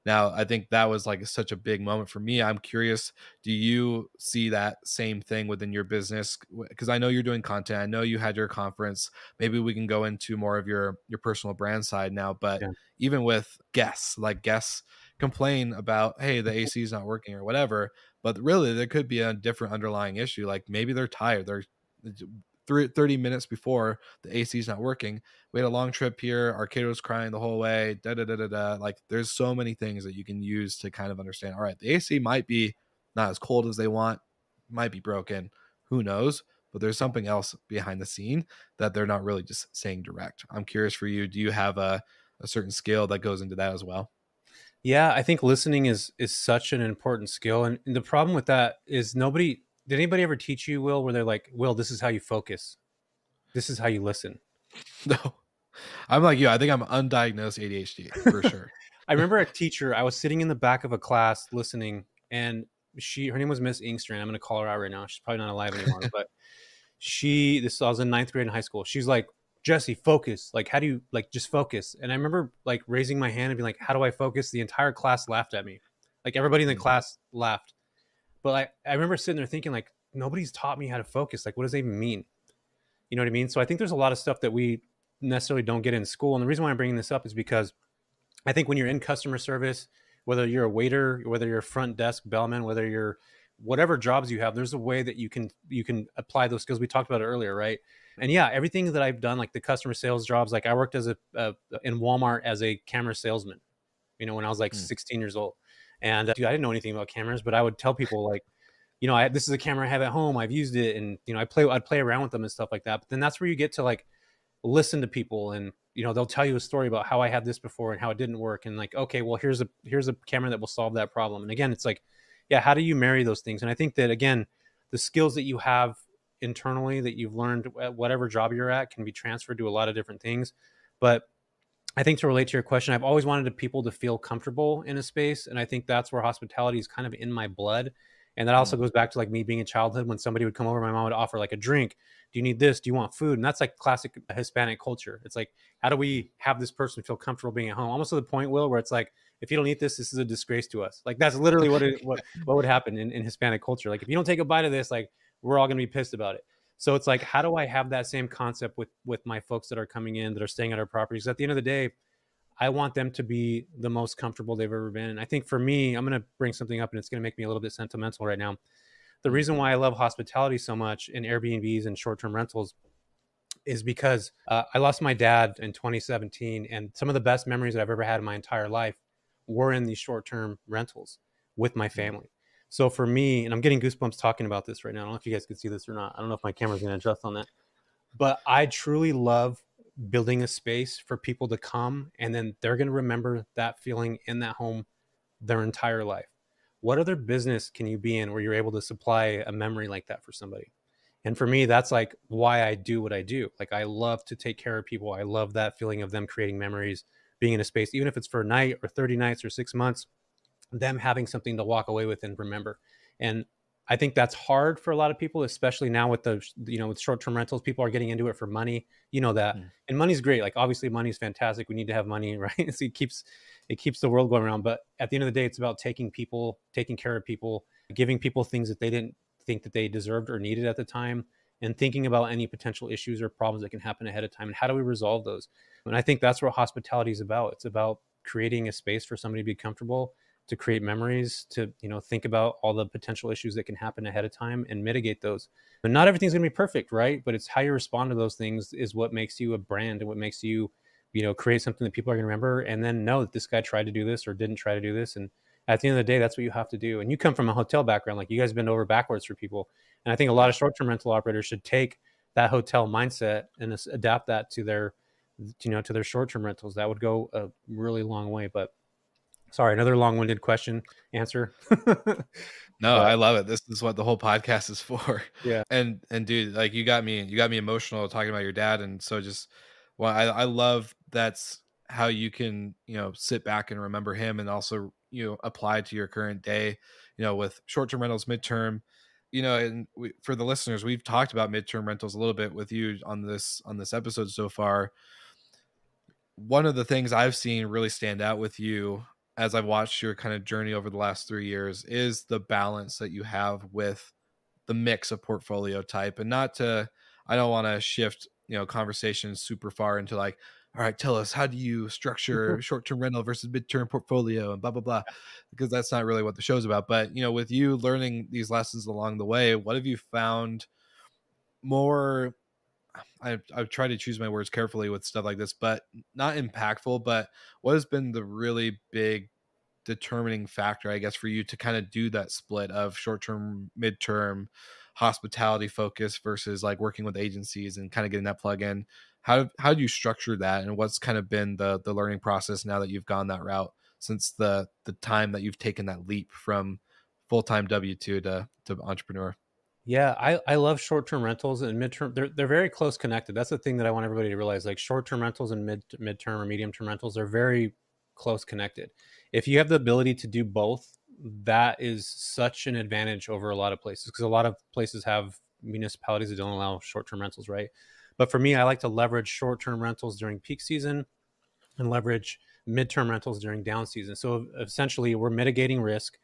[SPEAKER 1] Now, I think that was like such a big moment for me. I'm curious, do you see that same thing within your business? Because I know you're doing content. I know you had your conference. Maybe we can go into more of your personal brand side now. But even with guests, like guests complain about, hey, the AC is not working or whatever. But really, there could be a different underlying issue. Like maybe they're tired. They're 30 minutes before the AC is not working. We had a long trip here. Our kid was crying the whole way. Like there's so many things that you can use to kind of understand. All right, the AC might be not as cold as they want, might be broken. Who knows? But there's something else behind the scene that they're not really just saying direct. I'm curious for you. Do you have a certain skill that goes into that as well?
[SPEAKER 2] Yeah, I think listening is such an important skill. And the problem with that is did anybody ever teach you, Will, where they're like, Will, this is how you focus. This is how you listen.
[SPEAKER 1] No, I'm like you. I think I'm undiagnosed ADHD for sure.
[SPEAKER 2] I remember a teacher, I was sitting in the back of a class listening, and her name was Miss Inkstrand. I'm going to call her out right now. She's probably not alive anymore, but I was in ninth grade in high school. She's like, Jesse, focus. Like, how do you, like, just focus? And I remember like raising my hand and being like, how do I focus? The entire class laughed at me. Like everybody in the class laughed. But I remember sitting there thinking, like, nobody's taught me how to focus. Like, what does that even mean? You know what I mean? So I think there's a lot of stuff that we necessarily don't get in school. And the reason why I'm bringing this up is because I think when you're in customer service, whether you're a waiter, whether you're a front desk bellman, whether you're whatever jobs you have, there's a way that you can apply those skills. We talked about it earlier, right? And yeah, everything that I've done, like the customer sales jobs, like I worked in Walmart as a camera salesman, when I was like 16 years old. And I didn't know anything about cameras, but I would tell people like, this is a camera I have at home. I've used it, and I'd play around with them and stuff like that. But then that's where you get to like listen to people, and they'll tell you a story about how I had this before and how it didn't work, and like, okay, well here's a camera that will solve that problem. And again, it's like, yeah, how do you marry those things? And I think that again, the skills that you have internally that you've learned at whatever job you're at can be transferred to a lot of different things. But I think to relate to your question, I've always wanted people to feel comfortable in a space. And I think that's where hospitality is kind of in my blood. And that also goes back to like me being in childhood, when somebody would come over, my mom would offer like a drink. Do you need this? Do you want food? And that's like classic Hispanic culture. It's like, how do we have this person feel comfortable being at home? Almost to the point, Will, where it's like, if you don't eat this, this is a disgrace to us. Like that's literally what would happen in Hispanic culture. Like if you don't take a bite of this, like we're all going to be pissed about it. So it's like, how do I have that same concept with my folks that are coming in, that are staying at our properties? At the end of the day, I want them to be the most comfortable they've ever been. And I think for me, I'm going to bring something up and it's going to make me a little bit sentimental right now. The reason why I love hospitality so much in Airbnbs and short-term rentals is because I lost my dad in 2017. And some of the best memories that I've ever had in my entire life were in these short-term rentals with my family. So for me, and I'm getting goosebumps talking about this right now. I don't know if you guys can see this or not. I don't know if my camera's going to adjust on that. But I truly love building a space for people to come, and then they're going to remember that feeling in that home their entire life. What other business can you be in where you're able to supply a memory like that for somebody? And for me, that's like why I do what I do. Like I love to take care of people. I love that feeling of them creating memories, being in a space, even if it's for a night or 30 nights or 6 months, them having something to walk away with and remember. And I think that's hard for a lot of people, especially now with with short-term rentals. People are getting into it for money, that, and money's great. Like obviously money's fantastic. We need to have money, right? So it keeps the world going around. But at the end of the day, it's about taking care of people, giving people things that they didn't think that they deserved or needed at the time, and thinking about any potential issues or problems that can happen ahead of time and how do we resolve those. And I think that's what hospitality is about. It's about creating a space for somebody to be comfortable, to create memories, to think about all the potential issues that can happen ahead of time and mitigate those. And not everything's going to be perfect, right? But it's how you respond to those things is what makes you a brand, and what makes you create something that people are going to remember, and then know that this guy tried to do this or didn't try to do this. And at the end of the day, that's what you have to do. And you come from a hotel background, like you guys bend over backwards for people. And I think a lot of short-term rental operators should take that hotel mindset and adapt that to their to their short-term rentals. That would go a really long way. But sorry, another long-winded answer.
[SPEAKER 1] No,
[SPEAKER 2] But
[SPEAKER 1] I love it. This is what the whole podcast is for.
[SPEAKER 2] yeah.
[SPEAKER 1] And dude, like you got me emotional talking about your dad. And so just, well, I love that's how you can, sit back and remember him, and also, apply to your current day, with short-term rentals, midterm, and for the listeners, we've talked about midterm rentals a little bit with you on this episode so far. One of the things I've seen really stand out with you as I've watched your kind of journey over the last 3 years is the balance that you have with the mix of portfolio type. And I don't want to shift, conversations super far into like, all right, tell us, how do you structure short-term rental versus midterm portfolio and blah, blah, blah, because that's not really what the show's about. But, with you learning these lessons along the way, what have you found more, I've tried to choose my words carefully with stuff like this, but not impactful, but what has been the really big determining factor, I guess, for you to kind of do that split of short-term, midterm, hospitality focus versus like working with agencies and kind of getting that plug in? How do you structure that, and what's kind of been the learning process now that you've gone that route since the time that you've taken that leap from full-time W-2 to entrepreneur?
[SPEAKER 2] Yeah, I love short-term rentals and midterm. They're very close connected. That's the thing that I want everybody to realize. Like short-term rentals and midterm or medium-term rentals are very close connected. If you have the ability to do both, that is such an advantage over a lot of places, because a lot of places have municipalities that don't allow short-term rentals, right? But for me, I like to leverage short-term rentals during peak season and leverage midterm rentals during down season. So essentially, we're mitigating risk.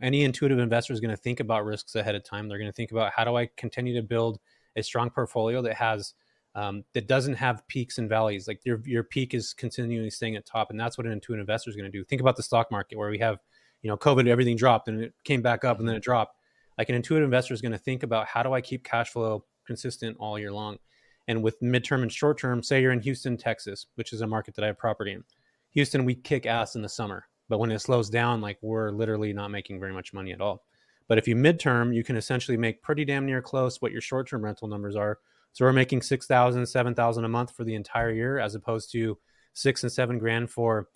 [SPEAKER 2] Any intuitive investor is going to think about risks ahead of time. They're going to think about, how do I continue to build a strong portfolio that has that doesn't have peaks and valleys. Like your peak is continually staying at top, and that's what an intuitive investor is going to do. Think about the stock market, where we have, COVID, everything dropped and it came back up and then it dropped. Like an intuitive investor is going to think about, how do I keep cash flow consistent all year long? And with midterm and short term, say you're in Houston, Texas, which is a market that I have property in. Houston, we kick ass in the summer, but when it slows down, like we're literally not making very much money at all. But if you midterm, you can essentially make pretty damn near close what your short-term rental numbers are. So we're making $6,000, $7,000 a month for the entire year, as opposed to $6,000 and $7,000 for,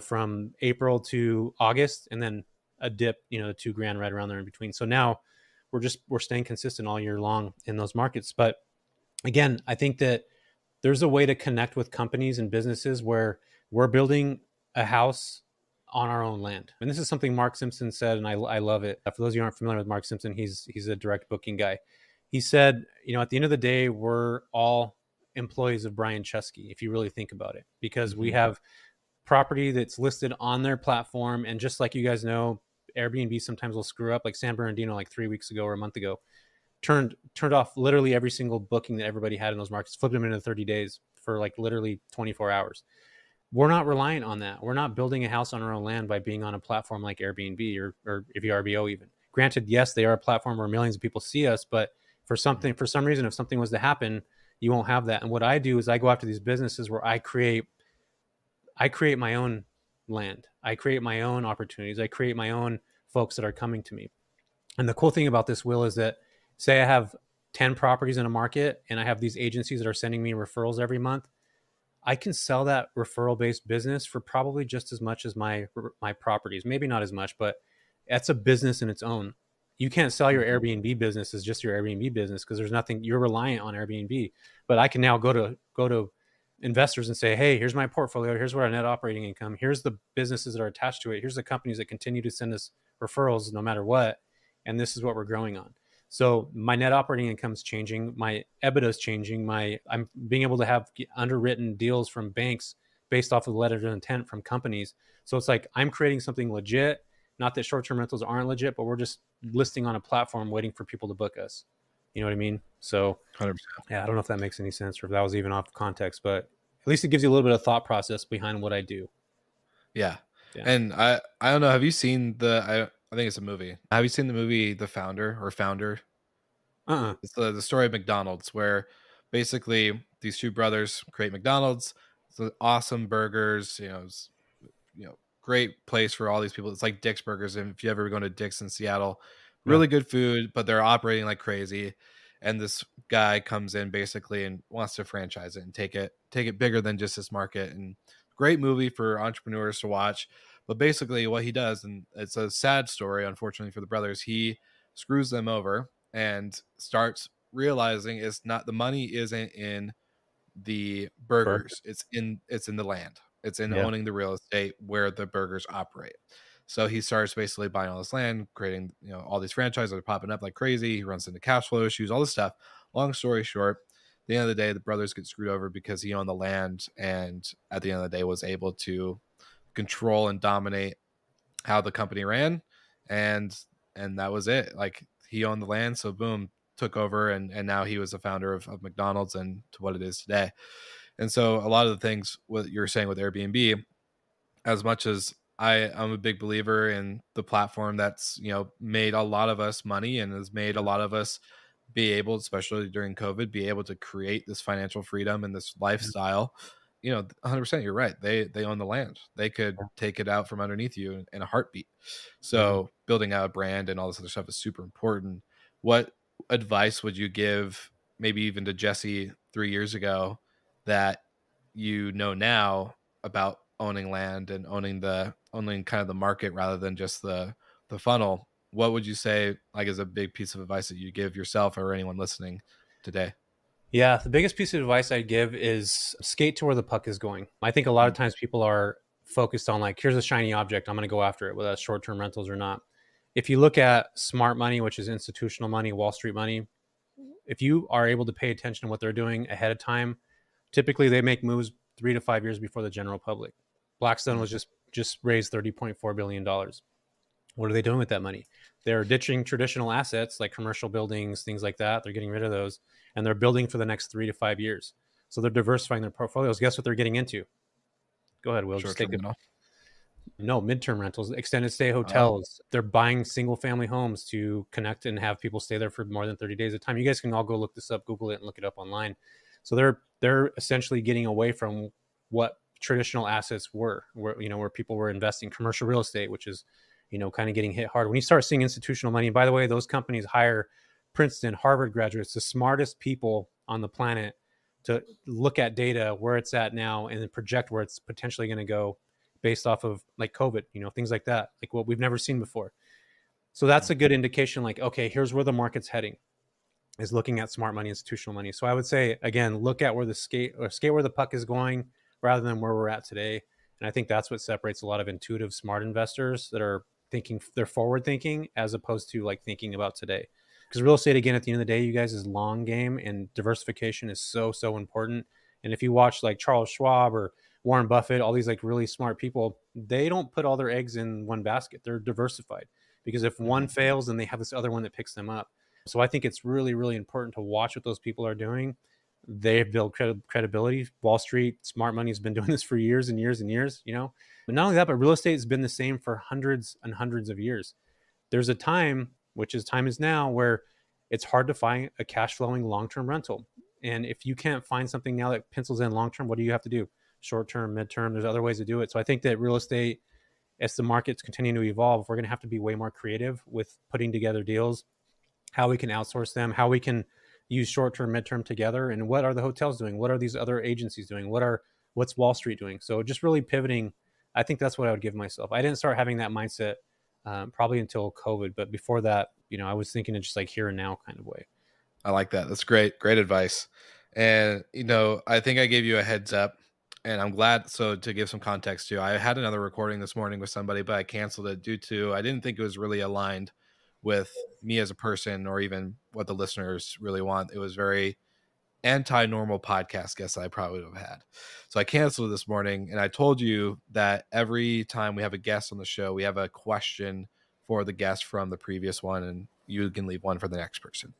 [SPEAKER 2] from April to August, and then a dip, $2,000 right around there in between. So now we're staying consistent all year long in those markets. But again, I think that there's a way to connect with companies and businesses where we're building a house on our own land. And this is something Mark Simpson said, and I love it. For those of you who aren't familiar with Mark Simpson, he's a direct booking guy. He said, at the end of the day, we're all employees of Brian Chesky, if you really think about it, because we have property that's listed on their platform. And just like you guys know, Airbnb sometimes will screw up. Like San Bernardino, like 3 weeks ago or a month ago, turned off literally every single booking that everybody had in those markets, flipped them into 30 days for like literally 24 hours. We're not reliant on that. We're not building a house on our own land by being on a platform like Airbnb or VRBO even. Granted, yes, they are a platform where millions of people see us, but for some reason, if something was to happen, you won't have that. And what I do is I go after these businesses where I create my own land. I create my own opportunities. I create my own folks that are coming to me. And the cool thing about this, Will, is that say I have 10 properties in a market and I have these agencies that are sending me referrals every month. I can sell that referral-based business for probably just as much as my properties. Maybe not as much, but that's a business in its own. You can't sell your Airbnb business as just your Airbnb business because there's nothing, you're reliant on Airbnb. But I can now go to investors and say, hey, here's my portfolio. Here's what our net operating income. Here's the businesses that are attached to it. Here's the companies that continue to send us referrals no matter what. And this is what we're growing on. So my net operating income is changing. My EBITDA is changing. I'm being able to have underwritten deals from banks based off of the letter of intent from companies. So it's like I'm creating something legit. Not that short-term rentals aren't legit, but we're just listing on a platform waiting for people to book us. You know what I mean? So
[SPEAKER 1] 100%.
[SPEAKER 2] Yeah, I don't know if that makes any sense or if that was even off context, but at least it gives you a little bit of thought process behind what I do.
[SPEAKER 1] Yeah. And I don't know. Have you seen I think it's a movie. Have you seen the movie The Founder or Founder? It's the story of McDonald's, where basically these two brothers create McDonald's. It's awesome burgers, it's, great place for all these people. It's like Dick's Burgers. And if you ever go to Dick's in Seattle, really good food, but they're operating like crazy. And this guy comes in basically and wants to franchise it and take it bigger than just this market. And great movie for entrepreneurs to watch. But basically what he does, and it's a sad story, unfortunately for the brothers, he screws them over and starts realizing the money isn't in the burgers. It's in the land. It's in owning the real estate where the burgers operate. So he starts basically buying all this land, creating, all these franchises are popping up like crazy. He runs into cash flow issues, all this stuff. Long story short, at the end of the day, the brothers get screwed over because he owned the land, and at the end of the day was able to control and dominate how the company ran. And that was it. Like, he owned the land. So boom, took over. And now he was the founder of McDonald's and to what it is today. And so a lot of the things what you're saying with Airbnb, as much as I'm a big believer in the platform that's, made a lot of us money and has made a lot of us be able, especially during COVID, be able to create this financial freedom and this lifestyle. 100%, you're right. They own the land. They could take it out from underneath you in a heartbeat. So building out a brand and all this other stuff is super important. What advice would you give maybe even to Jesse 3 years ago that now about owning land and owning kind of the market rather than just the funnel? What would you say, like, is a big piece of advice that you give yourself or anyone listening today?
[SPEAKER 2] Yeah, the biggest piece of advice I'd give is skate to where the puck is going. I think a lot of times people are focused on like, here's a shiny object, I'm going to go after it, whether that's short-term rentals or not. If you look at smart money, which is institutional money, Wall Street money, if you are able to pay attention to what they're doing ahead of time, typically they make moves 3 to 5 years before the general public. Blackstone was just raised $30.4 billion. What are they doing with that money? They're ditching traditional assets like commercial buildings, things like that. They're getting rid of those, and they're building for the next 3 to 5 years. So they're diversifying their portfolios. Guess what they're getting into? Go ahead, Will. Just take it. No, midterm rentals, extended stay hotels. They're buying single family homes to connect and have people stay there for more than 30 days at a time. You guys can all go look this up, Google it, and look it up online. So they're essentially getting away from what traditional assets were, where people were investing. Commercial real estate, which is kind of getting hit hard. When you start seeing institutional money, and by the way, those companies hire Princeton, Harvard graduates, the smartest people on the planet, to look at data, where it's at now, and then project where it's potentially going to go based off of like COVID, things like that, like what we've never seen before. So that's a good indication, like, okay, here's where the market's heading, is looking at smart money, institutional money. So I would say, again, look at where skate where the puck is going rather than where we're at today. And I think that's what separates a lot of intuitive, smart investors that are thinking, they're forward thinking as opposed to like thinking about today. Because real estate, again, at the end of the day, you guys, is long game, and diversification is so, so important. And if you watch like Charles Schwab or Warren Buffett, all these like really smart people, they don't put all their eggs in one basket. They're diversified, because if one fails, then they have this other one that picks them up. So I think it's really, really important to watch what those people are doing. They've built credibility. Wall Street, smart money has been doing this for years and years and years, you know. But not only that, but real estate has been the same for hundreds and hundreds of years. There's a time, which is time is now, where it's hard to find a cash flowing long-term rental. And if you can't find something now that pencils in long-term, what do you have to do? Short-term, mid-term, there's other ways to do it. So I think that real estate, as the market's continuing to evolve, we're going to have to be way more creative with putting together deals, how we can outsource them, how we can use short-term, mid-term together, and what are the hotels doing? What are these other agencies doing? What's Wall Street doing? So just really pivoting. I think that's what I would give myself. I didn't start having that mindset probably until COVID, but before that, you know, I was thinking of just like here and now kind of way.
[SPEAKER 1] I like that. That's great. Great advice. And, you know, I think I gave you a heads up, and I'm glad. So to give some context too, I had another recording this morning with somebody, but I canceled it due to, I didn't think it was really aligned with me as a person or even what the listeners really want. It was very anti-normal podcast guest I probably would have had. So I canceled it this morning, and I told you that every time we have a guest on the show, we have a question for the guest from the previous one, and you can leave one for the next person.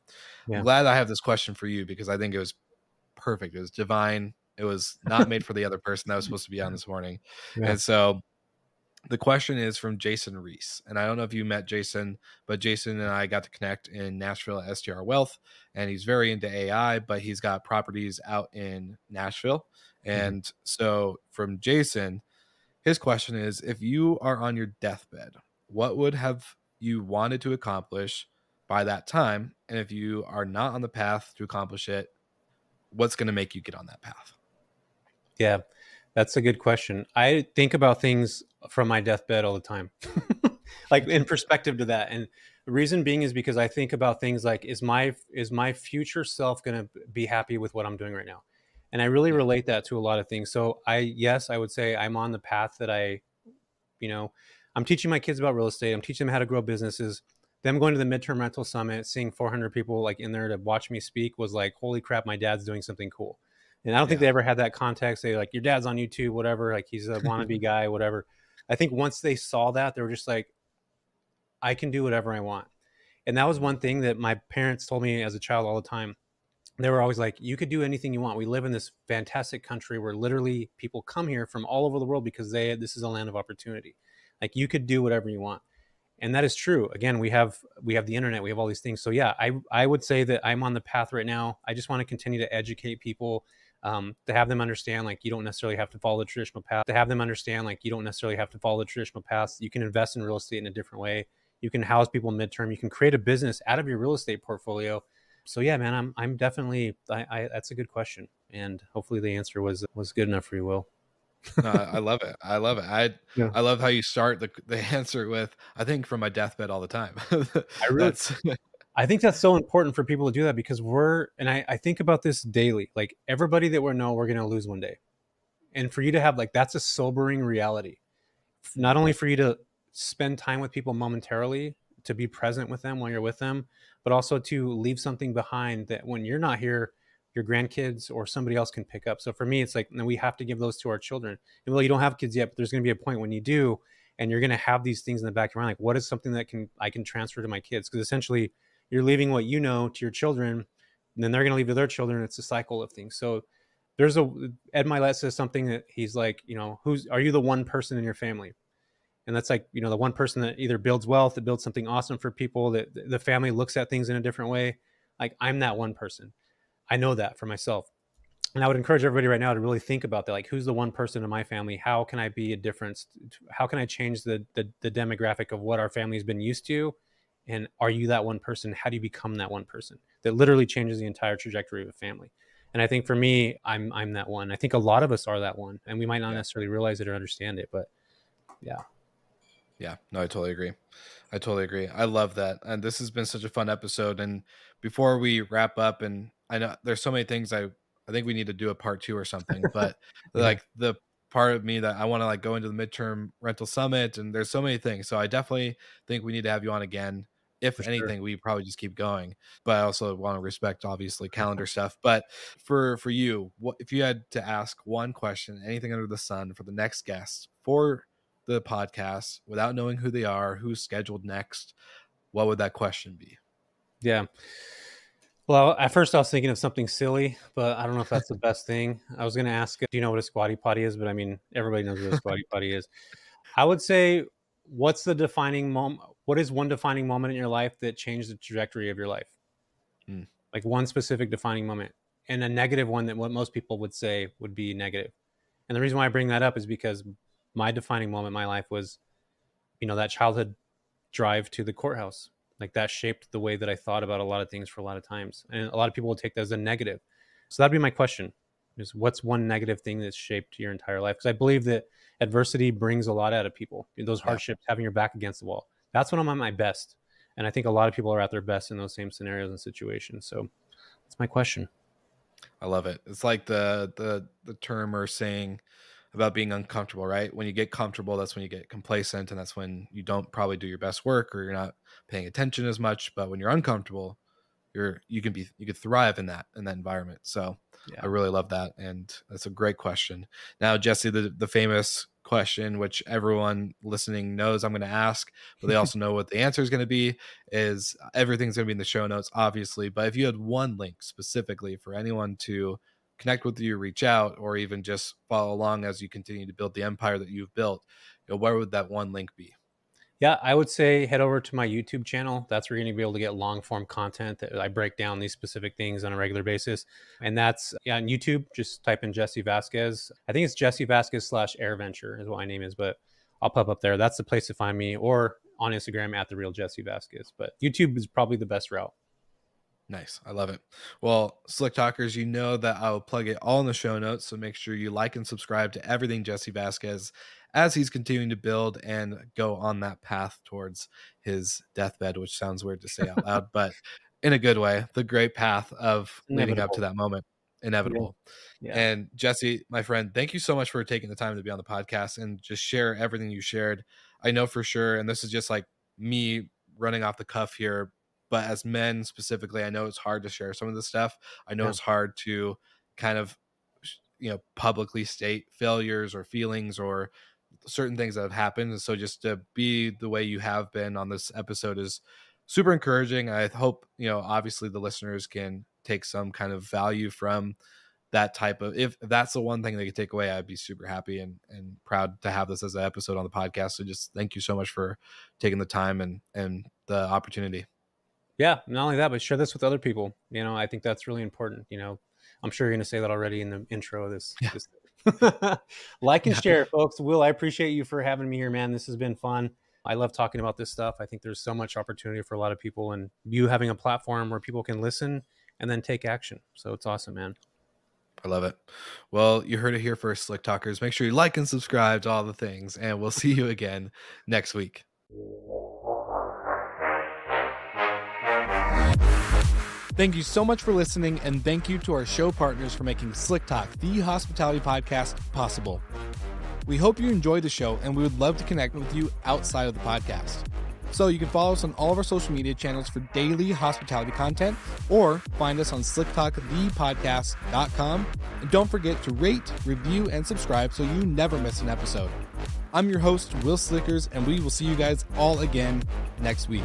[SPEAKER 2] Yeah.
[SPEAKER 1] I'm glad I have this question for you because I think it was perfect. It was divine. It was not made for the other person that was supposed to be on this morning.
[SPEAKER 2] Yeah.
[SPEAKER 1] And so the question is from Jason Reese. And I don't know if you met Jason, but Jason and I got to connect in Nashville at STR Wealth, and he's very into AI, but he's got properties out in Nashville. And so from Jason, his question is, if you are on your deathbed, what would have you wanted to accomplish by that time? And if you are not on the path to accomplish it, what's going to make you get on that path?
[SPEAKER 2] Yeah, that's a good question. I think about things from my deathbed all the time, like in perspective to that. And the reason being is because I think about things like, is my future self going to be happy with what I'm doing right now? And I really relate that to a lot of things. So yes, I would say I'm on the path that I'm teaching my kids about real estate. I'm teaching them how to grow businesses. Them going to the midterm rental summit, seeing 400 people like in there to watch me speak was like, holy crap, my dad's doing something cool. And I don't think they ever had that context. They like, your dad's on YouTube, whatever. Like he's a wannabe guy, whatever. I think once they saw that, they were just like, I can do whatever I want. And that was one thing that my parents told me as a child all the time. They were always like, you could do anything you want. We live in this fantastic country where literally people come here from all over the world because this is a land of opportunity. Like you could do whatever you want. And that is true. Again, we have the internet, we have all these things. So yeah, I would say that I'm on the path right now. I just want to continue to educate people, to have them understand, like, you don't necessarily have to follow the traditional path. You can invest in real estate in a different way. You can house people midterm. You can create a business out of your real estate portfolio. So yeah, man, I'm definitely, that's a good question. And hopefully the answer was good enough for you, Will.
[SPEAKER 1] I love it. I love it. I love how you start the answer with, I think from my deathbed all the time.
[SPEAKER 2] I think that's so important for people to do that, because I think about this daily, like everybody that we're going to lose one day. And for you to have that's a sobering reality, not only for you to spend time with people momentarily, to be present with them while you're with them, but also to leave something behind that when you're not here, your grandkids or somebody else can pick up. So for me, it's like, we have to give those to our children. And well, you don't have kids yet, but there's going to be a point when you do, and you're going to have these things in the back of your mind. Like, what is something that I can transfer to my kids? Because essentially you're leaving what you know to your children, and then they're going to leave to their children. It's a cycle of things. So there's Ed Milet says something that he's like, are you the one person in your family? And that's like, the one person that either builds wealth, that builds something awesome for people, that the family looks at things in a different way. Like, I'm that one person. I know that for myself. And I would encourage everybody right now to really think about that. Like, who's the one person in my family? How can I be a difference? How can I change the demographic of what our family's been used to? And are you that one person? How do you become that one person that literally changes the entire trajectory of a family? And I think for me, I'm that one. I think a lot of us are that one, and we might not necessarily realize it or understand it, but yeah.
[SPEAKER 1] Yeah, no, I totally agree. I love that. And this has been such a fun episode. And before we wrap up, and I know there's so many things I think we need to do a part 2 or something, but like the part of me that I want to like go into the midterm rental summit, and there's so many things. So I definitely think we need to have you on again. If
[SPEAKER 2] For sure.
[SPEAKER 1] anything, we probably just keep going. But I also want to respect obviously calendar stuff. But for you, what if you had to ask one question, anything under the sun for the next guest for the podcast without knowing who they are, who's scheduled next, what would that question be?
[SPEAKER 2] Yeah. Well, at first I was thinking of something silly, but I don't know if that's the best thing. I was going to ask, do you know what a squatty potty is? But I mean, everybody knows what a squatty potty is. I would say, what's the defining moment? What is one defining moment in your life that changed the trajectory of your life? Like one specific defining moment, and a negative one that what most people would say would be negative. And the reason why I bring that up is because my defining moment in my life was, that childhood drive to the courthouse. Like that shaped the way that I thought about a lot of things for a lot of times. And a lot of people will take that as a negative. So that'd be my question, is what's one negative thing that's shaped your entire life? Because I believe that adversity brings a lot out of people. Those hardships, having your back against the wall. That's when I'm at my best. And I think a lot of people are at their best in those same scenarios and situations. So that's my question.
[SPEAKER 1] I love it. It's like the term or saying about being uncomfortable, right? When you get comfortable, that's when you get complacent, and that's when you don't probably do your best work, or you're not paying attention as much. But when you're uncomfortable, you can thrive in that environment. So I really love that, and that's a great question. Now, Jesse, the famous question, which everyone listening knows I'm going to ask, but they also know what the answer is going to be, is everything's going to be in the show notes, obviously. But if you had one link specifically for anyone to connect with you, reach out, or even just follow along as you continue to build the empire that you've built, where would that one link be?
[SPEAKER 2] Yeah, I would say head over to my YouTube channel. That's where you're going to be able to get long form content that I break down these specific things on a regular basis. And that's on YouTube. Just type in Jesse Vasquez. I think it's Jesse Vasquez /AirVenture is what my name is, but I'll pop up there. That's the place to find me, or on Instagram at @TheRealJesseVasquez. But YouTube is probably the best route.
[SPEAKER 1] Nice. I love it. Well, Slick Talkers, you know that I'll plug it all in the show notes. So make sure you like and subscribe to everything Jesse Vasquez as he's continuing to build and go on that path towards his deathbed, which sounds weird to say out loud, but in a good way, the great path of leading up to that moment. Inevitable. Yeah. And Jesse, my friend, thank you so much for taking the time to be on the podcast and just share everything you shared. I know for sure, and this is just like me running off the cuff here, but as men specifically, I know it's hard to share some of this stuff. I know it's hard to kind of, publicly state failures or feelings or certain things that have happened. And so just to be the way you have been on this episode is super encouraging. I hope, obviously the listeners can take some kind of value from that type of, if that's the one thing they could take away, I'd be super happy and proud to have this as an episode on the podcast. So just thank you so much for taking the time and the opportunity.
[SPEAKER 2] Yeah, not only that, but share this with other people. I think that's really important. I'm sure you're going to say that already in the intro of this. Like and share, folks. Will, I appreciate you for having me here, man. This has been fun. I love talking about this stuff. I think there's so much opportunity for a lot of people, and you having a platform where people can listen and then take action. So it's awesome, man.
[SPEAKER 1] I love it. Well, you heard it here first, Slick Talkers. Make sure you like and subscribe to all the things, and we'll see you again next week. Thank you so much for listening, and thank you to our show partners for making Slick Talk, the hospitality podcast, possible. We hope you enjoyed the show, and we would love to connect with you outside of the podcast. So you can follow us on all of our social media channels for daily hospitality content, or find us on slicktalkthepodcast.com. And don't forget to rate, review, and subscribe so you never miss an episode. I'm your host, Will Slickers, and we will see you guys all again next week.